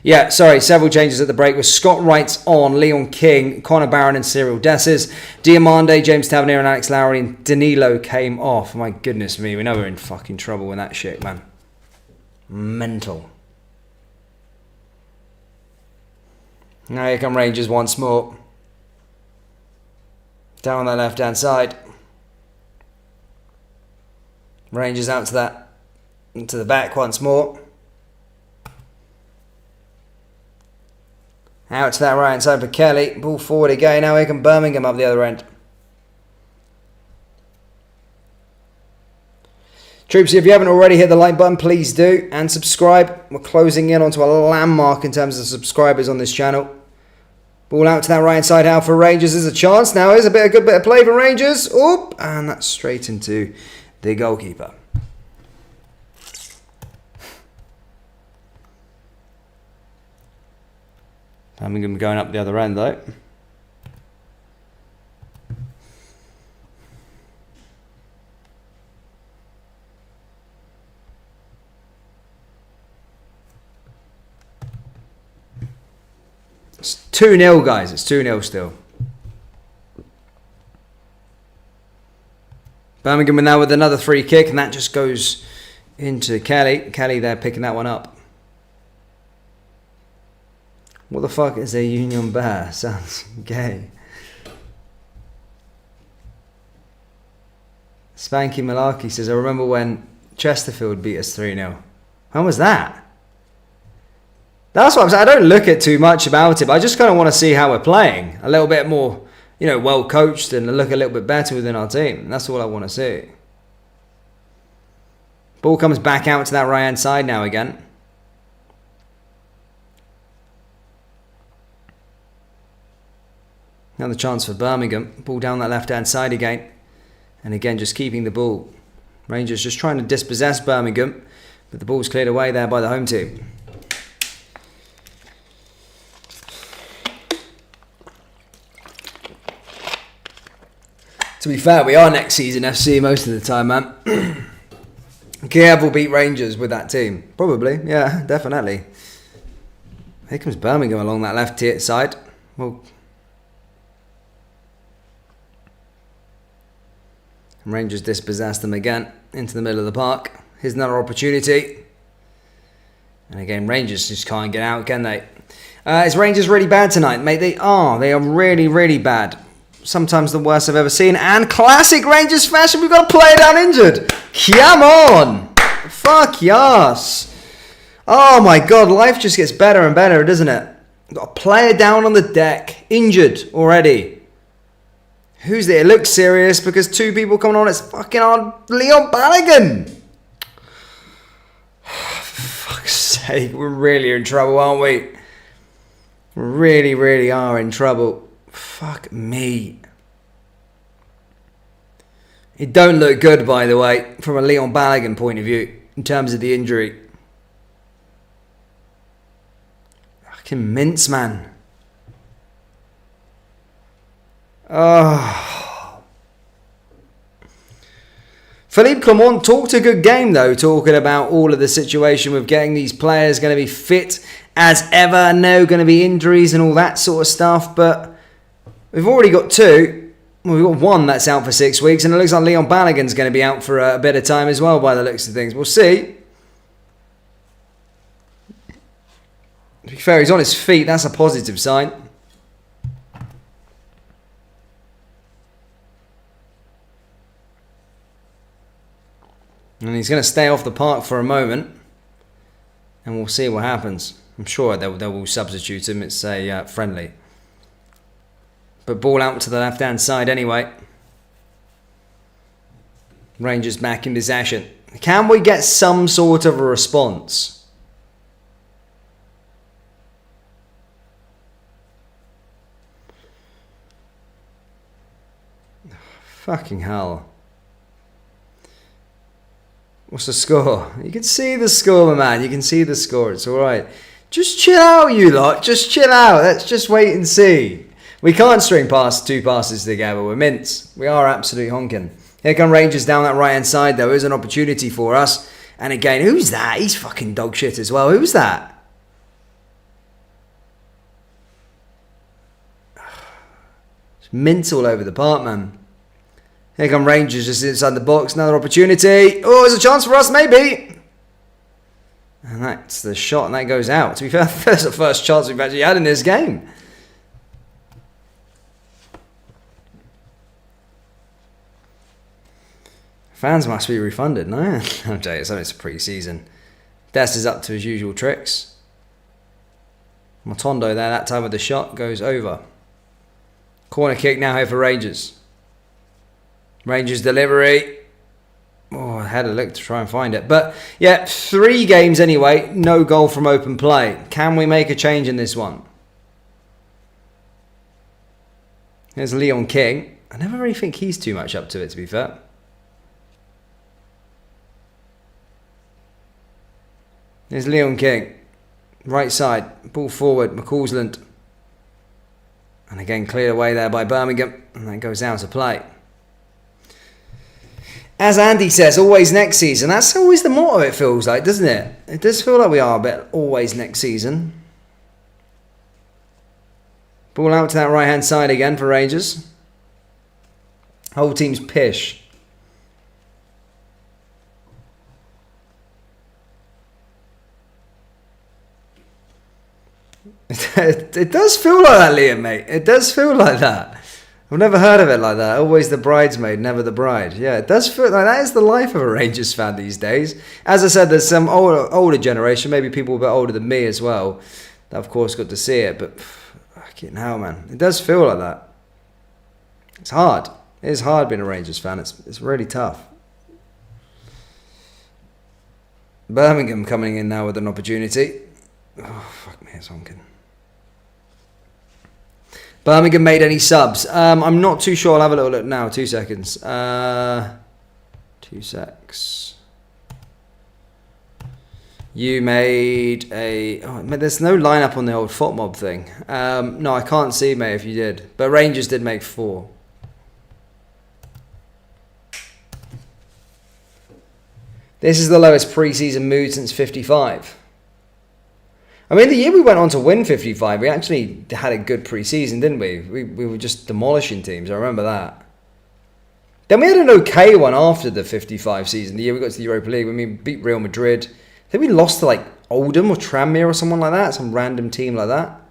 [SPEAKER 1] Yeah, sorry, several changes at the break with Scott Wright's on, Leon King, Connor Barron and Cyril Desses. Diamande, James Tavernier and Alex Lowry and Danilo came off. My goodness me, we know we're in fucking trouble with that shit, man. Mental. Now here come Rangers once more. Down on that left-hand side. Rangers out to the back once more. Out to that right hand side for Kelly. Ball forward again. Now here can Birmingham up the other end. Troops, if you haven't already hit the like button, please do. And subscribe. We're closing in onto a landmark in terms of subscribers on this channel. Ball out to that right hand side now for Rangers. There's a chance now. Here's a good bit of play for Rangers. Oop, and that's straight into the goalkeeper. Birmingham going up the other end though. It's 2-0 guys, it's 2-0 still. Birmingham now with another free kick and that just goes into Kelly. Kelly there picking that one up. What the fuck is a Union Bear? Sounds gay. Spanky Malarkey says, I remember when Chesterfield beat us 3-0. When was that? That's what I'm saying. I don't look at too much about it, but I just kind of want to see how we're playing. A little bit more, well coached and look a little bit better within our team. That's all I want to see. Ball comes back out to that right hand side now again. Another chance for Birmingham. Ball down that left hand side again. And again, just keeping the ball. Rangers just trying to dispossess Birmingham, but the ball's cleared away there by the home team. To be fair, we are next season FC most of the time, man. Kiev will beat Rangers with that team. Probably, yeah, definitely. Here comes Birmingham along that left side. Well, Rangers dispossess them again into the middle of the park. Here's another opportunity. And again, Rangers just can't get out, can they? Is Rangers really bad tonight, mate? They are. They are really, really bad. Sometimes the worst I've ever seen. And classic Rangers fashion, we've got a player down injured. Come on. Fuck yes. Oh my God, life just gets better and better, doesn't it? We've got a player down on the deck, injured already. Who's there? It looks serious because two people coming on. It's fucking on Leon Balogun. For fuck's sake, we're really in trouble, aren't we? We really, really are in trouble. Fuck me. It don't look good, by the way, from a Leon Balogun point of view, in terms of the injury. Fucking mince, man. Oh. Philippe Clement talked a good game, though, talking about all of the situation with getting these players going to be fit as ever, no going to be injuries and all that sort of stuff, but we've already got two. Well, we've got one that's out for 6 weeks, and it looks like Leon Balogun's going to be out for a bit of time as well by the looks of things. We'll see. To be fair, he's on his feet. That's a positive sign. And he's going to stay off the park for a moment, and we'll see what happens. I'm sure they will substitute him. It's a friendly. But ball out to the left-hand side anyway. Rangers back in possession. Can we get some sort of a response? Fucking hell. What's the score? You can see the score, my man. You can see the score. It's all right. Just chill out, you lot. Just chill out. Let's just wait and see. We can't string past two passes together. We're mints. We are absolutely honking. Here come Rangers down that right-hand side, though. There's an opportunity for us. And again, who's that? He's fucking dog shit as well. Who's that? It's mints all over the park, man. Here come Rangers just inside the box. Another opportunity. Oh, there's a chance for us, maybe. And that's the shot, and that goes out. To be fair, that's the first chance we've actually had in this game. Fans must be refunded, no? I'm joking, it's a pre-season. Dest is up to his usual tricks. Motondo there, that time with the shot, goes over. Corner kick now here for Rangers. Rangers delivery. Oh, I had a look to try and find it. But, yeah, 3 games anyway. No goal from open play. Can we make a change in this one? There's Leon King. I never really think he's too much up to it, to be fair. There's Leon King. Right side. Ball forward. McCausland. And again, cleared away there by Birmingham. And that goes out to play. As Andy says, always next season. That's always the motto, it feels like, doesn't it? It does feel like we are a bit always next season. Ball out to that right-hand side again for Rangers. Whole team's pish. It does feel like that, Liam, mate. It does feel like that. I've never heard of it like that. Always the bridesmaid, never the bride. Yeah, it does feel like that is the life of a Rangers fan these days. As I said, there's some older generation, maybe people a bit older than me as well, that of course got to see it. But fucking hell, man, it does feel like that. It's hard. It is hard being a Rangers fan. It's really tough. Birmingham coming in now with an opportunity. Oh, fuck me, it's honking. Birmingham made any subs? I'm not too sure. I'll have a little look now. 2 seconds. 2 secs. You made a... Oh, there's no lineup on the old FOTMob thing. No, I can't see, mate, if you did. But Rangers did make 4. This is the lowest pre-season mood since 55. I mean, the year we went on to win 55, we actually had a good pre-season, didn't we? We were just demolishing teams. I remember that. Then we had an okay one after the 55 season. The year we got to the Europa League, when we beat Real Madrid. I think we lost to like Oldham or Tranmere or someone like that. Some random team like that.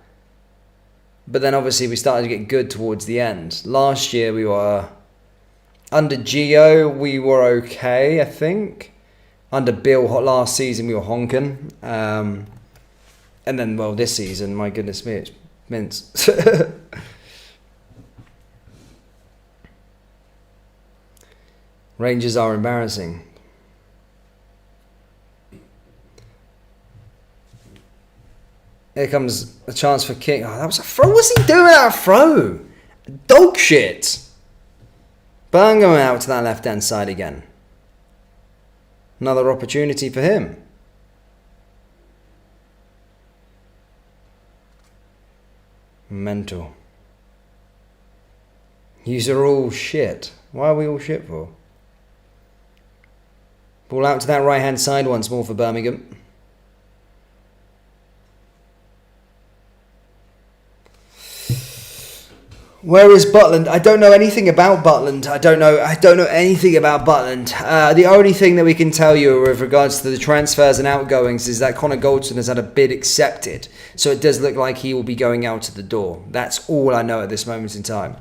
[SPEAKER 1] But then obviously we started to get good towards the end. Last year we were... Under Gio, we were okay, I think. Under Bill, last season we were honking. And then, well, this season, my goodness me, it's mince. Rangers are embarrassing. Here comes a chance for King. Oh, that was a throw. What's he doing at a throw? Dog shit. Birmingham out to that left-hand side again. Another opportunity for him. Mental. Yous are all shit. Why are we all shit for? Ball out to that right hand side once more for Birmingham. Where is Butland? I don't know anything about Butland. I don't know anything about Butland. The only thing that we can tell you with regards to the transfers and outgoings is that Connor Goldson has had a bid accepted. So it does look like he will be going out of the door. That's all I know at this moment in time.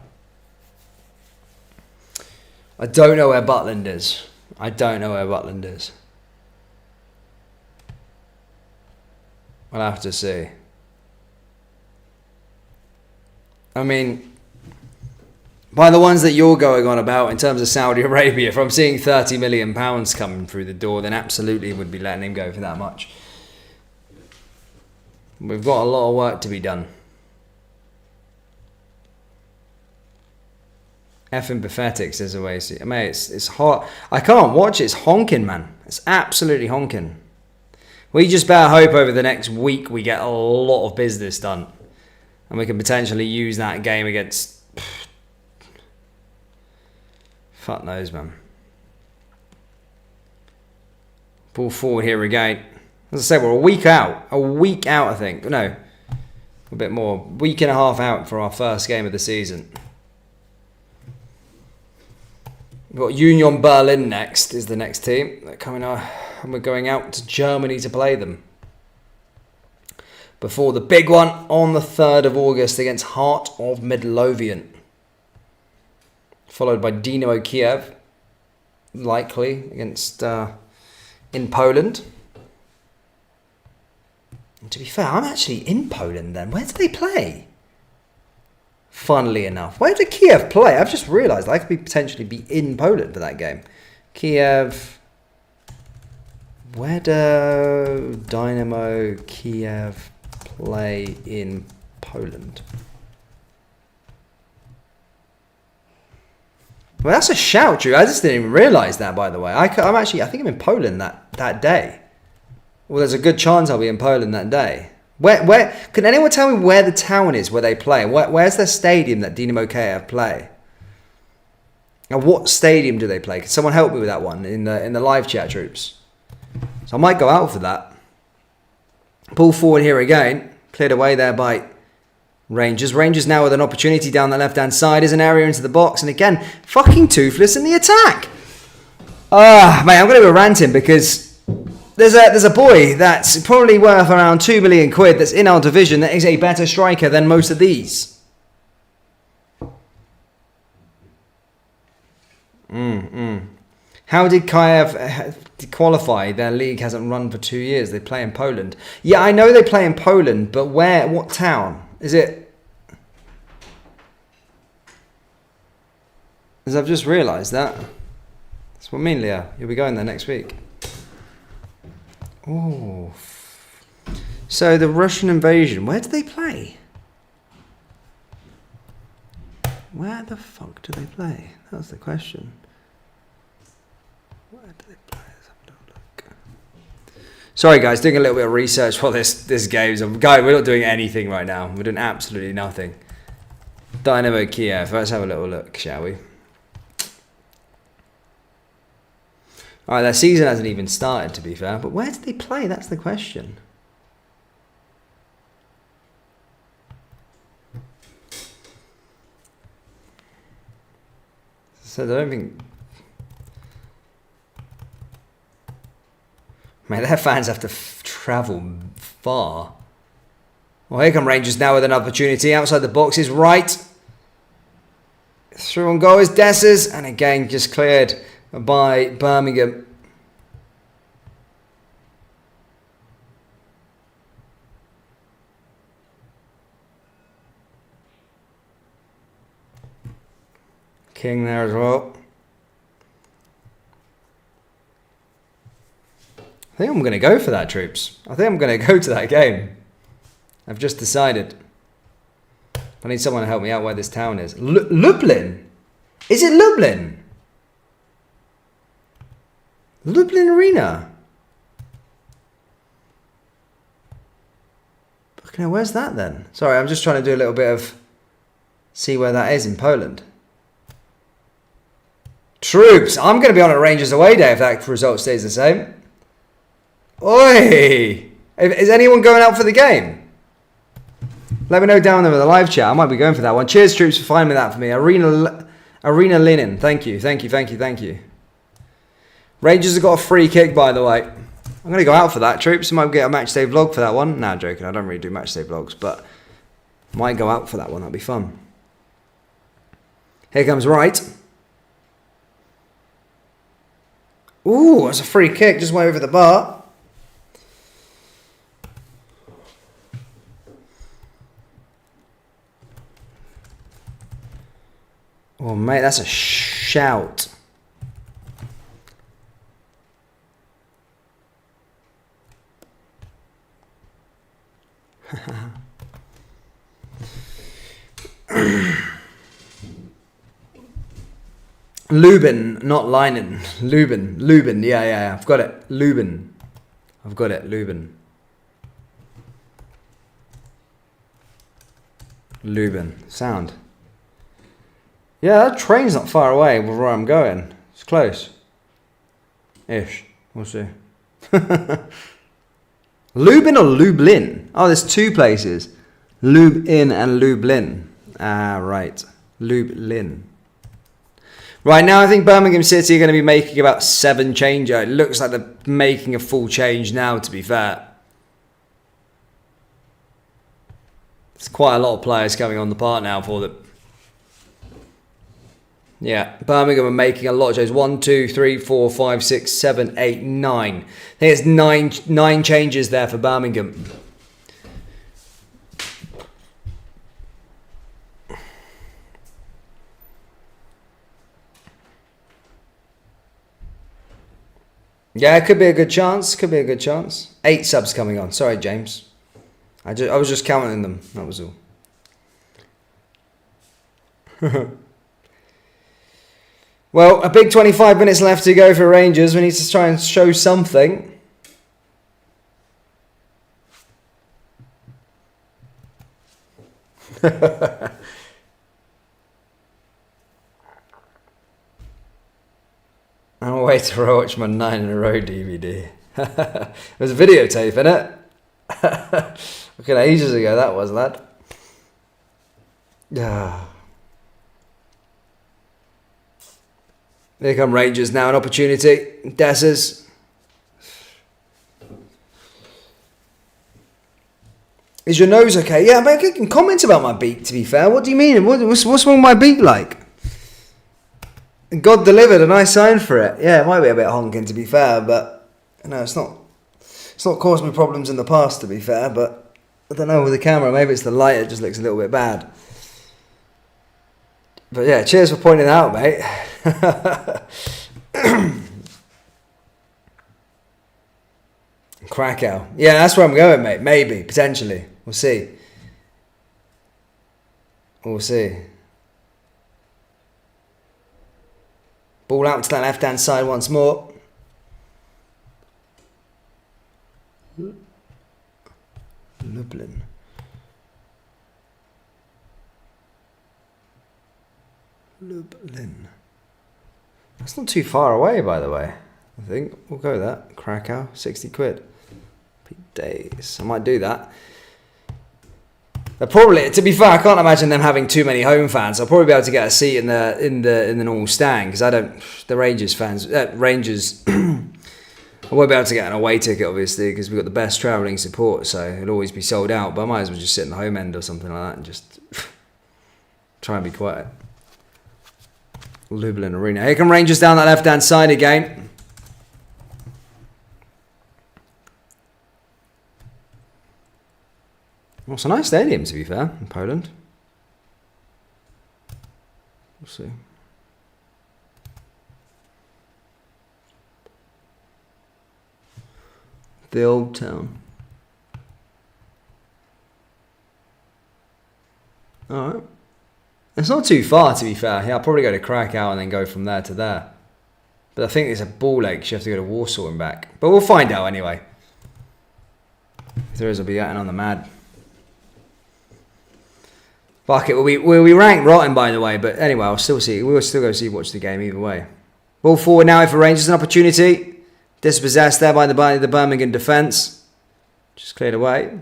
[SPEAKER 1] I don't know where Butland is. I'll have to see. I mean... By the ones that you're going on about in terms of Saudi Arabia, if I'm seeing £30 million coming through the door, then absolutely would be letting him go for that much. We've got a lot of work to be done. Effing pathetic, says Oasis. I mean, it's hot. I can't watch it. It's honking, man. It's absolutely honking. We just better hope over the next week we get a lot of business done. And we can potentially use that game against... Fuck knows, man. Ball forward here again. As I said, we're a week out. I think. No, a bit more. Week and a half out for our first game of the season. We've got Union Berlin next, is the next team. They're coming out, and we're going out to Germany to play them. Before the big one on the 3rd of August against Heart of Midlothian. Followed by Dynamo Kiev, likely, against in Poland. And to be fair, I'm actually in Poland then. Where do they play? Funnily enough. Where did Kiev play? I've just realised I could potentially be in Poland for that game. Kiev. Where do Dynamo Kiev play in Poland? Well, that's a shout, Drew. I just didn't even realise that, by the way. I think I'm in Poland that day. Well, there's a good chance I'll be in Poland that day. Where? Can anyone tell me where the town is where they play? Where's the stadium that Dynamo Kiev play? And what stadium do they play? Can someone help me with that one in the live chat, troops? So I might go out for that. Ball forward here again. Cleared away there by... Rangers now with an opportunity down the left-hand side. Is an area into the box. And again, fucking Toothless in the attack. Mate, I'm going to be ranting because there's a boy that's probably worth around 2 million quid that's in our division that is a better striker than most of these. How did Kiev qualify? Their league hasn't run for 2 years. They play in Poland. Yeah, I know they play in Poland, but where? What town? Is it? As I've just realised that. That's what I mean, Leah. You'll be going there next week. Oh. So the Russian invasion. Where do they play? Where the fuck do they play? That's the question. Where do they play? Let's have a little look. Sorry guys, doing a little bit of research for this game's. Guys, we're not doing anything right now. We're doing absolutely nothing. Dynamo Kiev. Let's have a little look, shall we? Alright, their season hasn't even started, to be fair. But where do they play? That's the question. So I don't think... Man, their fans have to travel far. Well, here come Rangers now with an opportunity. Outside the box is right. Through on goal is Dessers. And again, just cleared by Birmingham. King there as well. I think I'm going to go for that, troops. I think I'm going to go to that game. I've just decided. I need someone to help me out where this town is. Lublin? Is it Lublin? Lublin Arena? Fucking hell, where's that then? Sorry, I'm just trying to do a little bit of... See where that is in Poland. Troops! I'm going to be on a Rangers away day if that result stays the same. Oi! Is anyone going out for the game? Let me know down there in the live chat. I might be going for that one. Cheers, troops, for finding that for me. Arena Linen. Thank you. Rangers have got a free kick, by the way. I'm going to go out for that, troops. I might get a match day vlog for that one. Nah, joking. I don't really do match day vlogs, but might go out for that one. That'll be fun. Here comes Wright. Ooh, that's a free kick. Just went over the bar. Oh, mate, that's a shout. Lubin, not Linen. Lubin. Yeah. I've got it. Lubin. Lubin. Sound. Yeah, that train's not far away with where I'm going. It's close. Ish. We'll see. Lubin or Lublin? Oh, there's two places. Lubin and Lublin. Ah, right. Lublin. Right, now I think Birmingham City are going to be making about 7 changes. It looks like they're making a full change now, to be fair. There's quite a lot of players coming on the part now for them. Yeah, Birmingham are making a lot of changes. 1, 2, 3, 4, 5, 6, 7, 8, 9. I think it's nine changes there for Birmingham. Yeah, it could be a good chance. 8 subs coming on. Sorry, James. I was just counting them. That was all. Well, a big 25 minutes left to go for Rangers. We need to try and show something. I'll wait to watch my 9 in a row DVD. There's a videotape in it. Look at ages ago that was, lad. Here come Rangers now, an opportunity. Dessers. Is your nose okay? Yeah, I can comment about my beak, to be fair. What do you mean? What's wrong with my beak like? God delivered, and I signed for it. Yeah, it might be a bit honking to be fair, but no, it's not. It's not caused me problems in the past to be fair, but I don't know with the camera. Maybe it's the light. It just looks a little bit bad. But yeah, cheers for pointing it out, mate. Krakow. Yeah, that's where I'm going, mate. Maybe, potentially. We'll see. We'll see. Ball out to that left-hand side once more. Lublin. Lublin. That's not too far away, by the way. I think we'll go with that. Krakow, 60 quid. Happy days. I might do that. They're probably, to be fair, I can't imagine them having too many home fans. I'll probably be able to get a seat in the normal stand because I don't. The Rangers fans, Rangers. I won't be able to get an away ticket, obviously, because we've got the best travelling support, so it'll always be sold out. But I might as well just sit in the home end or something like that and just try and be quiet. Lublin Arena. Here come Rangers down that left-hand side again. Well, it's a nice stadium, to be fair, in Poland. We'll see. The old town. Alright. It's not too far, to be fair. Yeah, I'll probably go to Krakow and then go from there to there. But I think it's a ball ache. You have to go to Warsaw and back. But we'll find out anyway. If there is, I'll be getting on the mad. Fuck it. We'll be ranked rotten, by the way. But anyway, I'll still see. We'll still go watch the game either way. Ball forward now for Rangers. An opportunity. Dispossessed there by the Birmingham defence. Just cleared away.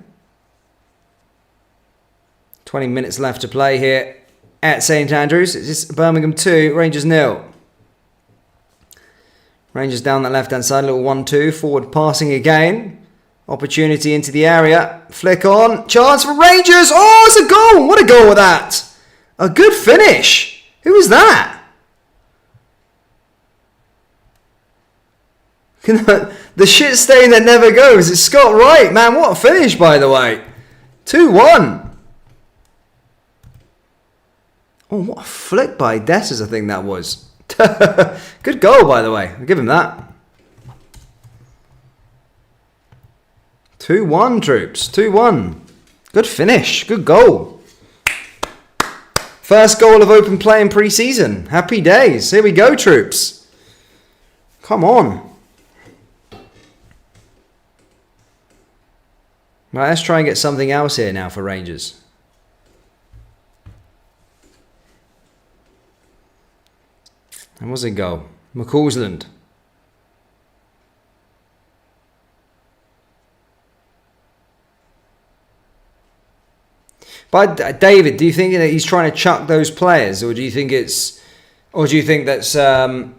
[SPEAKER 1] 20 minutes left to play here at St Andrews. It's Birmingham 2, Rangers 0. Rangers down that left-hand side. A little 1-2. Forward passing again. Opportunity into the area. Flick on. Chance for Rangers. Oh, it's a goal. What a goal with that. A good finish. Who was that? The shit stain that never goes. It's Scott Wright, man. What a finish, by the way. 2-1. Oh, what a flick by Dessers, I think that was. Good goal, by the way. I'll give him that. 2-1, troops. 2-1. Good finish. Good goal. First goal of open play in pre-season. Happy days. Here we go, troops. Come on. Right, let's try and get something else here now for Rangers. And what's a goal? McCausland. But David, do you think that he's trying to chuck those players, or do you think that's that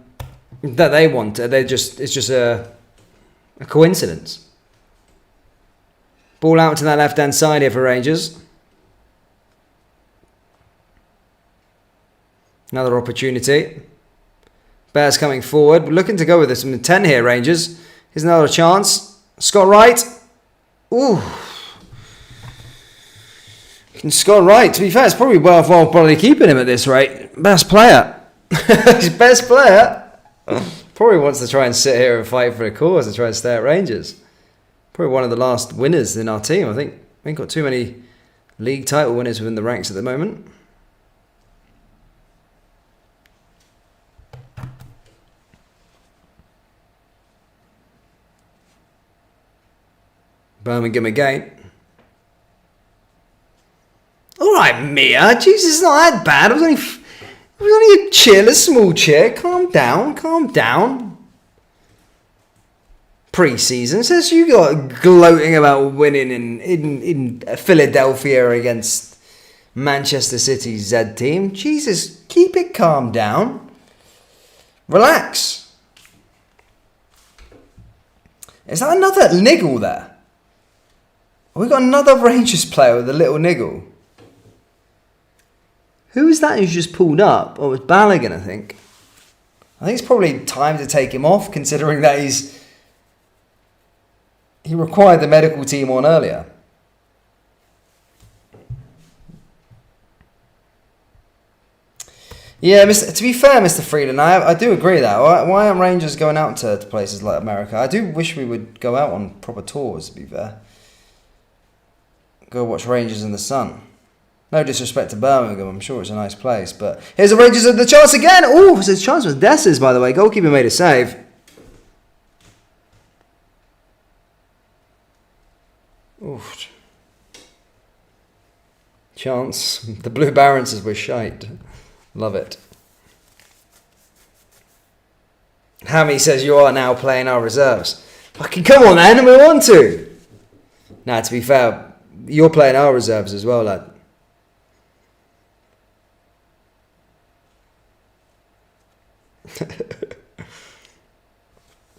[SPEAKER 1] they want? It's just a coincidence. Ball out to that left-hand side here for Rangers. Another opportunity. Bears coming forward. We're looking to go with some intent here, Rangers. Here's another chance. Scott Wright. Ooh. Scott Wright, to be fair, it's probably worthwhile probably keeping him at this rate. Best player. He's best player. Probably wants to try and sit here and fight for a cause and try and stay at Rangers. Probably one of the last winners in our team, I think. We ain't got too many league title winners within the ranks at the moment. Birmingham again. Alright, Mia. Jesus, it's not that bad. It was only a chill, a small cheer. Calm down, calm down. Pre-season says you got gloating about winning in Philadelphia against Manchester City's Z team. Jesus, keep it calm down. Relax. Is that another niggle there? We got another Rangers player with a little niggle. Who is that who's just pulled up? Oh, it's Balogun, I think. I think it's probably time to take him off, considering that he required the medical team on earlier. Yeah, to be fair, Mr. Freeland, I do agree that. Why aren't Rangers going out to places like America? I do wish we would go out on proper tours, to be fair. Go watch Rangers in the sun. No disrespect to Birmingham, I'm sure it's a nice place. But here's the Rangers at the chance again. Oh, it's a chance with Dessers, by the way. Goalkeeper made a save. Oof. Chance. The Blue Barons were shite. Love it. Hammy says you are now playing our reserves. Fucking come on, then. We want to. Nah, to be fair, you're playing our reserves as well, lad.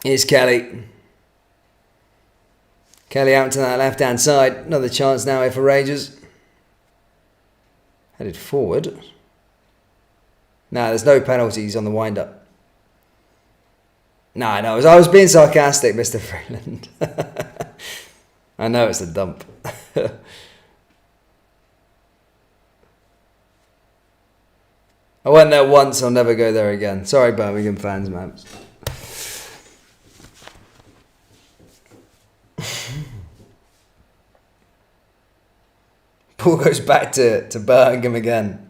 [SPEAKER 1] Here's Kelly. Kelly out to that left-hand side. Another chance now here for Rangers. Headed forward. No, there's no penalties on the wind-up. No, I was being sarcastic, Mr. Freeland. I know it's a dump. I went there once, I'll never go there again. Sorry, Birmingham fans, man. Ball goes back to Birmingham again.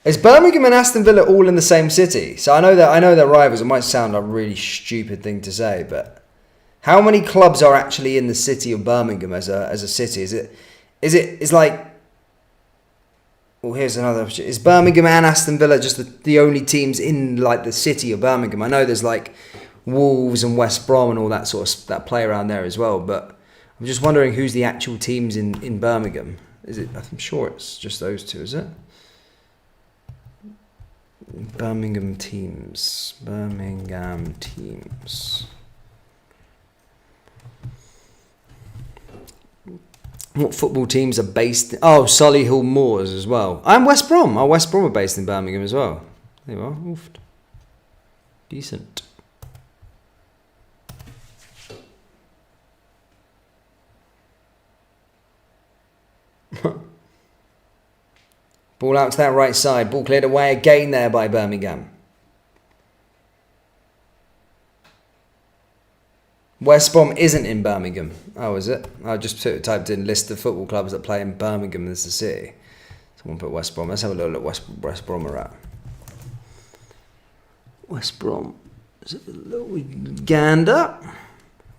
[SPEAKER 1] Is Birmingham and Aston Villa all in the same city? So I know they're rivals. It might sound like a really stupid thing to say, but how many clubs are actually in the city of Birmingham as a city? Is like, well, here's another. Is Birmingham and Aston Villa just the only teams in like the city of Birmingham? I know there's like Wolves and West Brom and all that sort of that play around there as well, but I'm just wondering who's the actual teams in Birmingham. Is it? I'm sure it's just those two. Is it? Birmingham teams. What football teams are based in? Oh, Solihull Moors as well. And West Brom. Oh, West Brom are based in Birmingham as well. There you are. Oof. Decent. Ball out to that right side. Ball cleared away again there by Birmingham. West Brom isn't in Birmingham. Oh, is it? I just typed in list of football clubs that play in Birmingham as the city. Someone put West Brom. Let's have a little look West Brom are at. West Brom. Is it a little gander?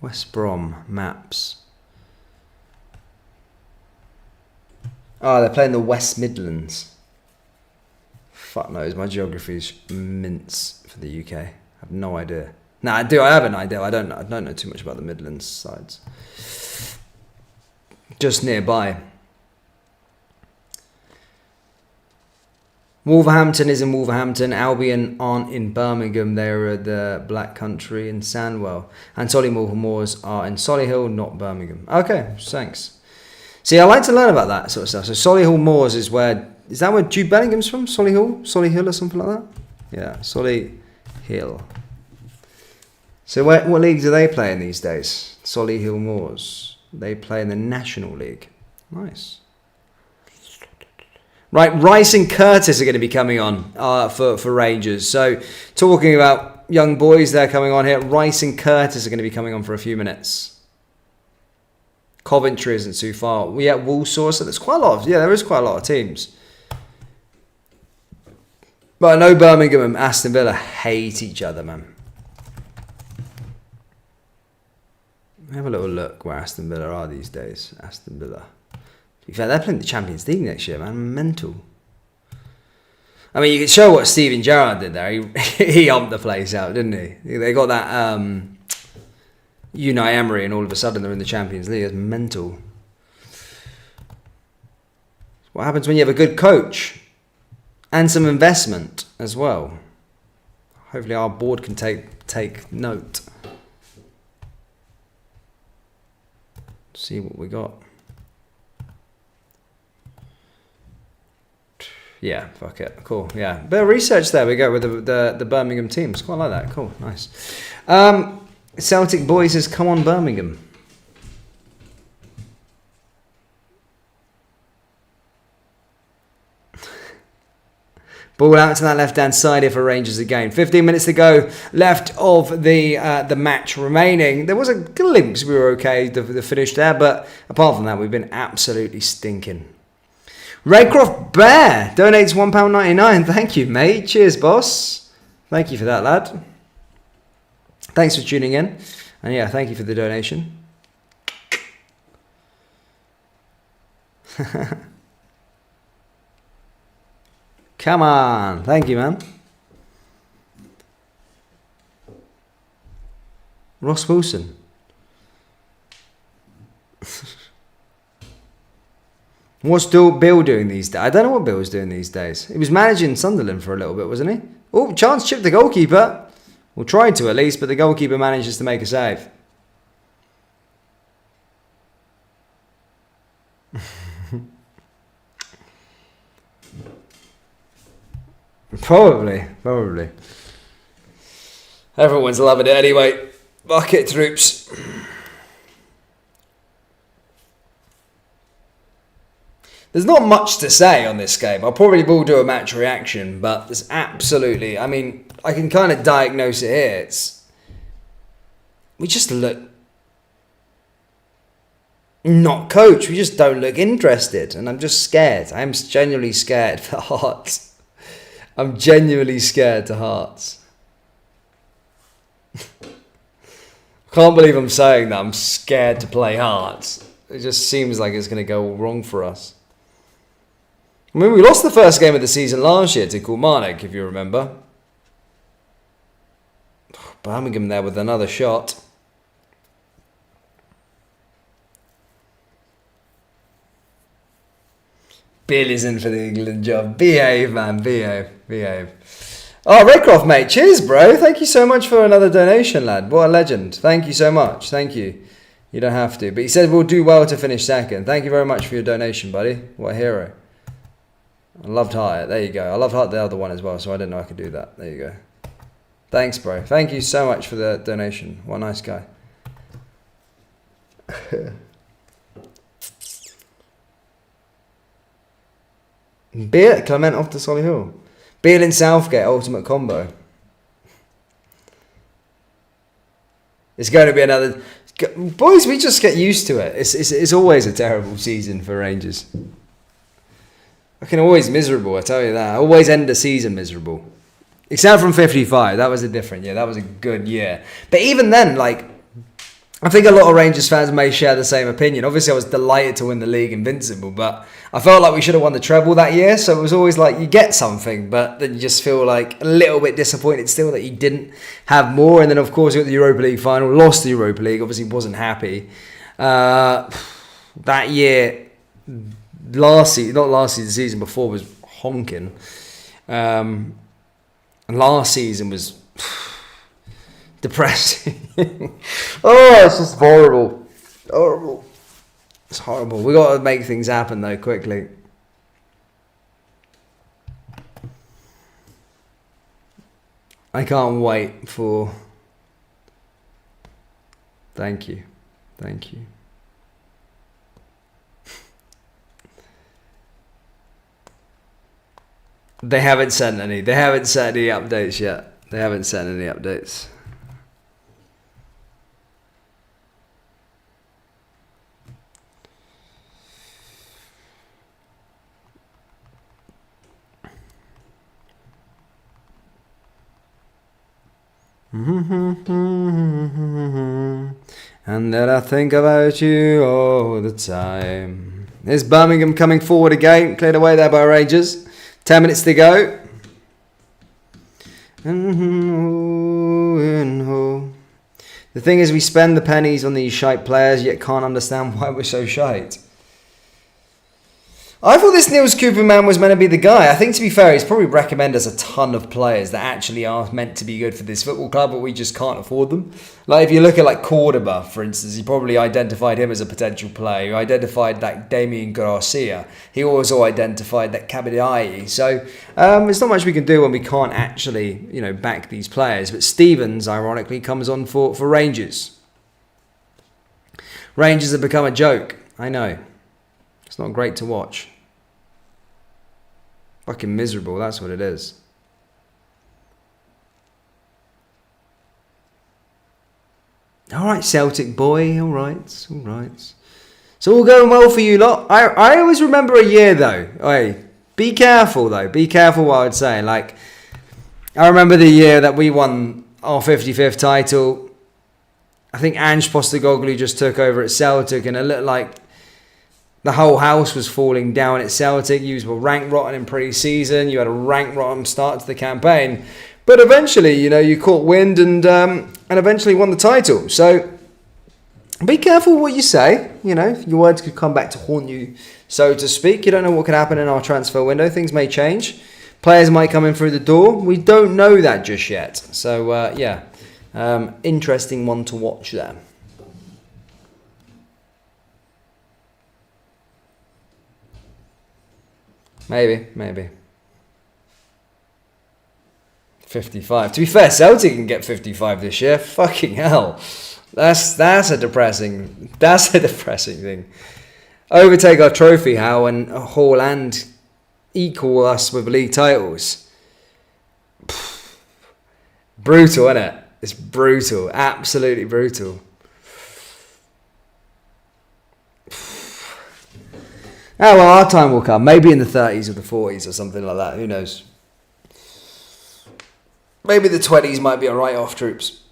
[SPEAKER 1] West Brom maps. Oh, they're playing the West Midlands. Fuck knows, my geography's mince for the UK. I have no idea. No, I do. I have an idea. I don't know too much about the Midlands sides. Just nearby. Wolverhampton is in Wolverhampton. Albion aren't in Birmingham. They're the Black Country in Sandwell. And Solihull Moors are in Solihull, not Birmingham. Okay, thanks. See, I like to learn about that sort of stuff. So Solihull Moors is that where Jude Bellingham's from? Solihull or something like that? Yeah, Solihull. So what leagues do they play in these days? Solihull Moors. They play in the National League. Nice. Right, Rice and Curtis are going to be coming on for Rangers. So talking about young boys, they're coming on here. Rice and Curtis are going to be coming on for a few minutes. Coventry isn't too far. Yeah, Walsall. So there's quite a lot of, there is quite a lot of teams. But I know Birmingham and Aston Villa hate each other, man. Have a little look where Aston Villa are these days. Aston Villa. In fact, they're playing the Champions League next year, man. Mental. I mean, you can show what Steven Gerrard did there. He humped the place out, didn't he? They got that Unai Emery, and all of a sudden they're in the Champions League. It's mental. What happens when you have a good coach and some investment as well? Hopefully our board can take note. See what we got. Yeah, fuck it. Cool. Yeah. Bit of research there. We go with the Birmingham teams. Quite like that. Cool. Nice. Celtic boys says, come on, Birmingham. Ball out to that left-hand side here for Rangers again. 15 minutes to go left of the match remaining. There was a glimpse we were okay, the finish there, but apart from that, we've been absolutely stinking. Raycroft Bear donates £1.99. Thank you, mate. Cheers, boss. Thank you for that, lad. Thanks for tuning in. And yeah, thank you for the donation. Come on. Thank you, man. Ross Wilson. What's Bill doing these days? I don't know what Bill's doing these days. He was managing Sunderland for a little bit, wasn't he? Oh, chance chip the goalkeeper. Well, tried to at least, but the goalkeeper manages to make a save. Probably. Everyone's loving it anyway. Bucket troops. There's not much to say on this game. I probably will do a match reaction, but there's absolutely... I mean, I can kind of diagnose it here. We just look... not coached. We just don't look interested. And I'm just scared. I'm genuinely scared for Hearts. I'm genuinely scared to Hearts. Can't believe I'm saying that. I'm scared to play Hearts. It just seems like it's going to go wrong for us. I mean, we lost the first game of the season last year to Kilmarnock, if you remember. Birmingham there with another shot. Bill is in for the England job. Behave, man. Behave. Oh, Raycroft, mate. Cheers, bro. Thank you so much for another donation, lad. What a legend. Thank you so much. Thank you. You don't have to. But he said we'll do well to finish second. Thank you very much for your donation, buddy. What a hero. I loved Hart. There you go. I loved Hart the other one as well, so I didn't know I could do that. There you go. Thanks, bro. Thank you so much for the donation. What a nice guy. Beer, Clement off to Solihull. Beale in Southgate, ultimate combo. It's going to be another... Boys, we just get used to it. It's always a terrible season for Rangers. I can always miserable, I tell you that. I always end the season miserable. Except from 55. That was a different year. That was a good year. But even then, like... I think a lot of Rangers fans may share the same opinion. Obviously, I was delighted to win the league invincible, but I felt like we should have won the treble that year. So it was always like you get something, but then you just feel like a little bit disappointed still that you didn't have more. And then, of course, you got the Europa League final, lost the Europa League, obviously wasn't happy. That year, not last season, the season before was honking. And last season was... depressing. Oh, it's just horrible. Horrible. It's horrible. We got to make things happen though quickly. I can't wait for... Thank you. Thank you. They haven't sent any. They haven't sent any updates yet. They haven't sent any updates. And then I think about you all the time. Is Birmingham coming forward again? Cleared away there by Rangers. 10 minutes to go. The thing is, we spend the pennies on these shite players, yet can't understand why we're so shite. I thought this Niels Cooper man was meant to be the guy. I think, to be fair, he's probably recommended us a ton of players that actually are meant to be good for this football club, but we just can't afford them. Like, if you look at, like, Cordoba, for instance, he probably identified him as a potential player. He identified that Damien Garcia. He also identified that Kabadai. So, there's not much we can do when we can't actually, you know, back these players. But Stevens, ironically, comes on for Rangers. Rangers have become a joke. I know. It's not great to watch. Fucking miserable, that's what it is. Alright, Celtic boy, alright. It's all going well for you lot. I always remember a year though. Hey, be careful though. Be careful what I would say. Like, I remember the year that we won our 55th title. I think Ange Postecoglou just took over at Celtic, and it looked like the whole house was falling down at Celtic. You were rank rotten in pre-season. You had a rank rotten start to the campaign. But eventually, you know, you caught wind and eventually won the title. So be careful what you say. You know, your words could come back to haunt you, so to speak. You don't know what could happen in our transfer window. Things may change. Players might come in through the door. We don't know that just yet. So, interesting one to watch there. Maybe. 55. To be fair, Celtic can get 55 this year. Fucking hell. That's a depressing thing. Overtake our trophy, how, and Hall and equal us with league titles. Brutal, isn't it? It's brutal. Absolutely brutal. Oh, well, our time will come. Maybe in the 30s or the 40s or something like that. Who knows? Maybe the 20s might be a write-off, troops.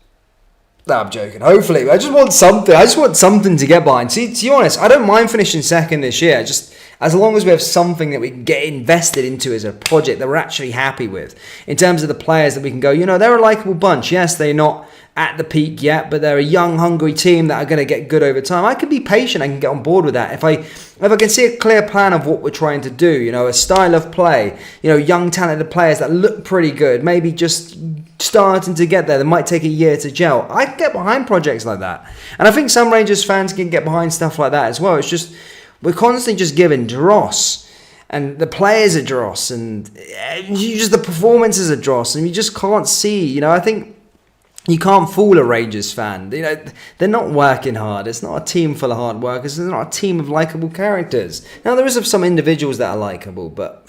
[SPEAKER 1] No, I'm joking. Hopefully. I just want something to get behind. See, to be honest, I don't mind finishing second this year. Just as long as we have something that we can get invested into as a project that we're actually happy with. In terms of the players that we can go, you know, they're a likeable bunch. Yes, they're not at the peak yet, but they're a young, hungry team that are going to get good over time. I can be patient. I can get on board with that. If I can see a clear plan of what we're trying to do, you know, a style of play, you know, young, talented players that look pretty good, maybe just starting to get there. They might take a year to gel. I can get behind projects like that. And I think some Rangers fans can get behind stuff like that as well. It's just, we're constantly just giving dross. And the players are dross. And the performances are dross. And you just can't see, you know, I think you can't fool a Rangers fan. You know, they're not working hard. It's not a team full of hard workers. It's not a team of likeable characters. Now, there is some individuals that are likeable, but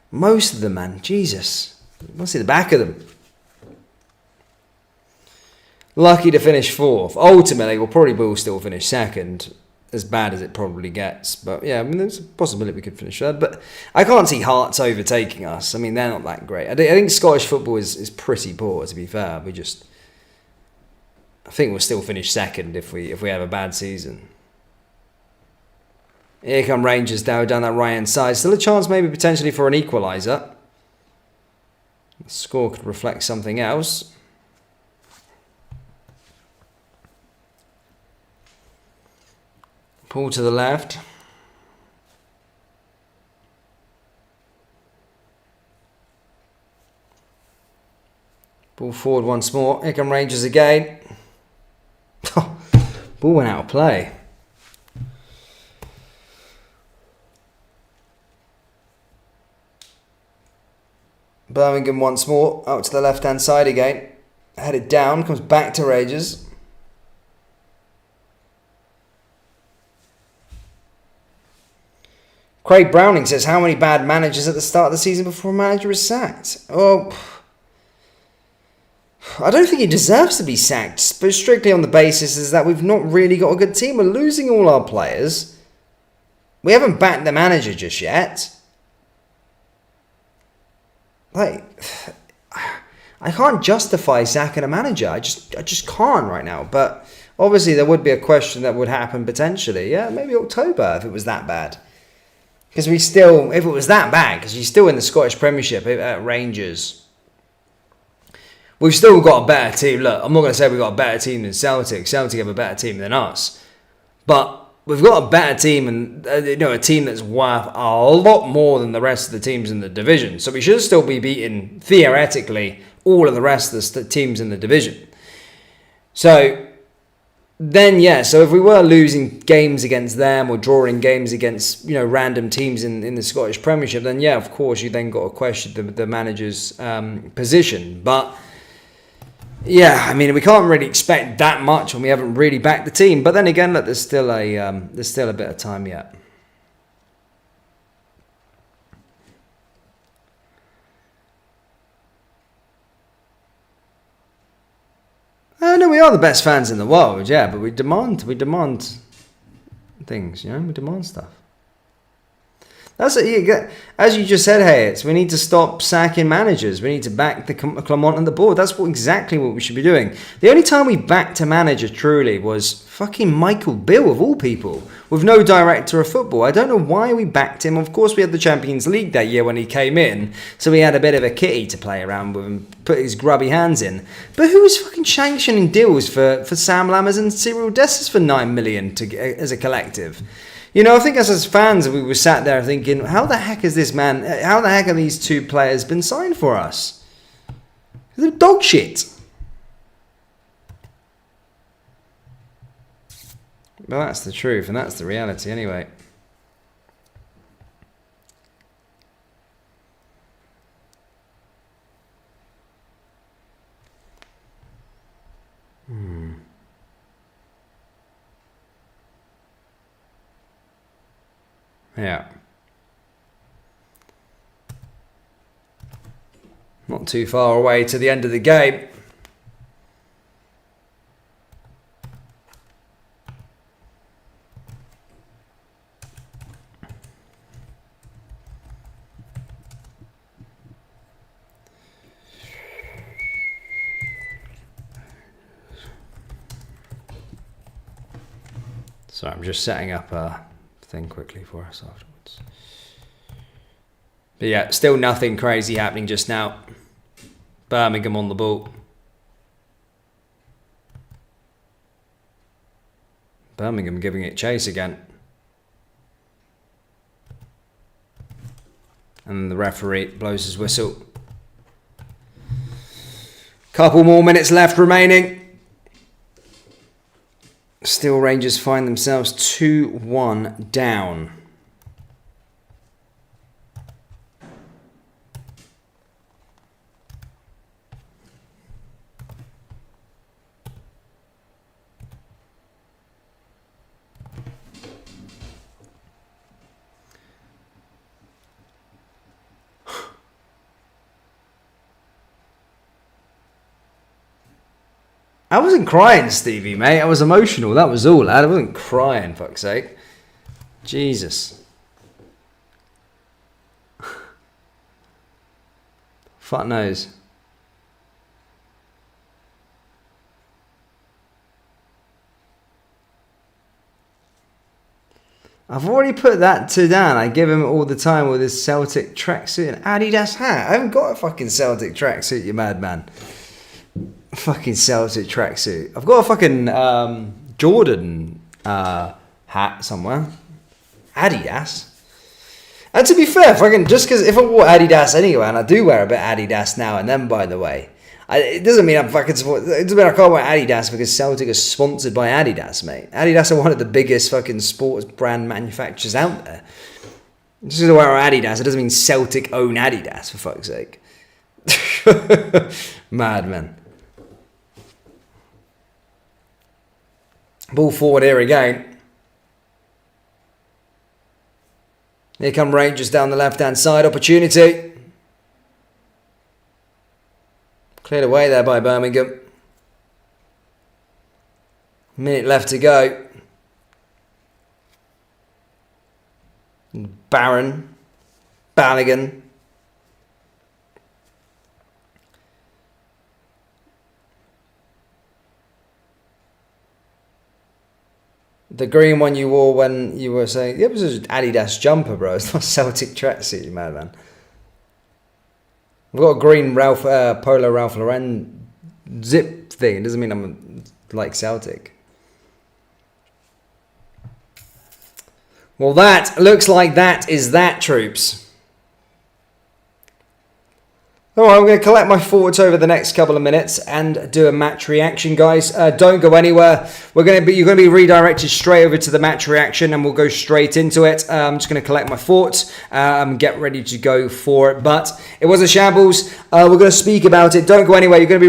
[SPEAKER 1] most of them, man, Jesus. I want to see the back of them. Lucky to finish fourth. Ultimately, will still finish second, as bad as it probably gets. But yeah, I mean, there's a possibility we could finish third. But I can't see Hearts overtaking us. I mean, they're not that great. I think Scottish football is pretty poor, to be fair. I think we'll still finish second if we have a bad season. Here come Rangers down that right hand side. Still a chance maybe potentially for an equaliser. The score could reflect something else. Pull to the left. Ball forward once more. Here come Rangers again. Ball went out of play. Birmingham once more. Out to the left-hand side again. Headed down. Comes back to Rangers. Craig Browning says, how many bad managers at the start of the season before a manager is sacked? Oh, I don't think he deserves to be sacked, but strictly on the basis is that we've not really got a good team. We're losing all our players. We haven't backed the manager just yet. Like, I can't justify sacking a manager. I just can't right now. But obviously there would be a question that would happen potentially. Yeah, maybe October if it was that bad. Because if it was that bad, because you're still in the Scottish Premiership at Rangers, we've still got a better team. Look, I'm not going to say we've got a better team than Celtic. Celtic have a better team than us. But we've got a better team, and a team that's worth a lot more than the rest of the teams in the division. So we should still be beating, theoretically, all of the rest of the teams in the division. So then, so if we were losing games against them or drawing games against, random teams in the Scottish Premiership, then of course you then got to question the manager's position. But I mean, we can't really expect that much when we haven't really backed the team. But then again, look, there's still a bit of time yet. Oh no, we are the best fans in the world, but we demand things, we demand stuff. That's it. As you just said, Hayes, we need to stop sacking managers. We need to back the Clement and the board. That's exactly what we should be doing. The only time we backed a manager truly was fucking Michael Beale, of all people, with no director of football. I don't know why we backed him. Of course, we had the Champions League that year when he came in, so we had a bit of a kitty to play around with and put his grubby hands in. But who was fucking sanctioning deals for Sam Lammers and Cyril Dessers for $9 million as a collective? I think as fans, we were sat there thinking, how the heck is this man, how the heck are these two players been signed for us? They're dog shit. Well, that's the truth, and that's the reality anyway. Yeah. Not too far away to the end of the game. So I'm just setting up a thing quickly for us afterwards. But still nothing crazy happening just now. Birmingham on the ball. Birmingham giving it chase again. And the referee blows his whistle. Couple more minutes left remaining. Still Rangers find themselves 2-1 down. I wasn't crying, Stevie, mate. I was emotional. That was all. I wasn't crying, fuck's sake. Jesus. Fuck knows. I've already put that to Dan. I give him all the time with his Celtic tracksuit and Adidas hat. I haven't got a fucking Celtic tracksuit, you madman. Fucking Celtic tracksuit. I've got a fucking Jordan hat somewhere. Adidas. And to be fair, fucking just because if I wore Adidas anyway, and I do wear a bit of Adidas now and then, by the way, it doesn't mean I'm fucking. It doesn't mean I can't wear Adidas because Celtic is sponsored by Adidas, mate. Adidas are one of the biggest fucking sports brand manufacturers out there. Just because I wear Adidas, it doesn't mean Celtic own Adidas, for fuck's sake. Madman. Ball forward here again. Here come Rangers down the left-hand side. Opportunity. Cleared away there by Birmingham. Minute left to go. Barron. Balogun. The green one you wore when you were saying, it was an Adidas jumper, bro. It's not a Celtic tracksuit, you madman. I've got a green Polo Ralph Lauren zip thing. It doesn't mean I'm like Celtic. Well, that looks like that is that, troops. Alright, I'm going to collect my thoughts over the next couple of minutes and do a match reaction, guys. Don't go anywhere. You're going to be redirected straight over to the match reaction, and we'll go straight into it. I'm just going to collect my thoughts and get ready to go for it. But it was a shambles. We're going to speak about it. Don't go anywhere. You're going to be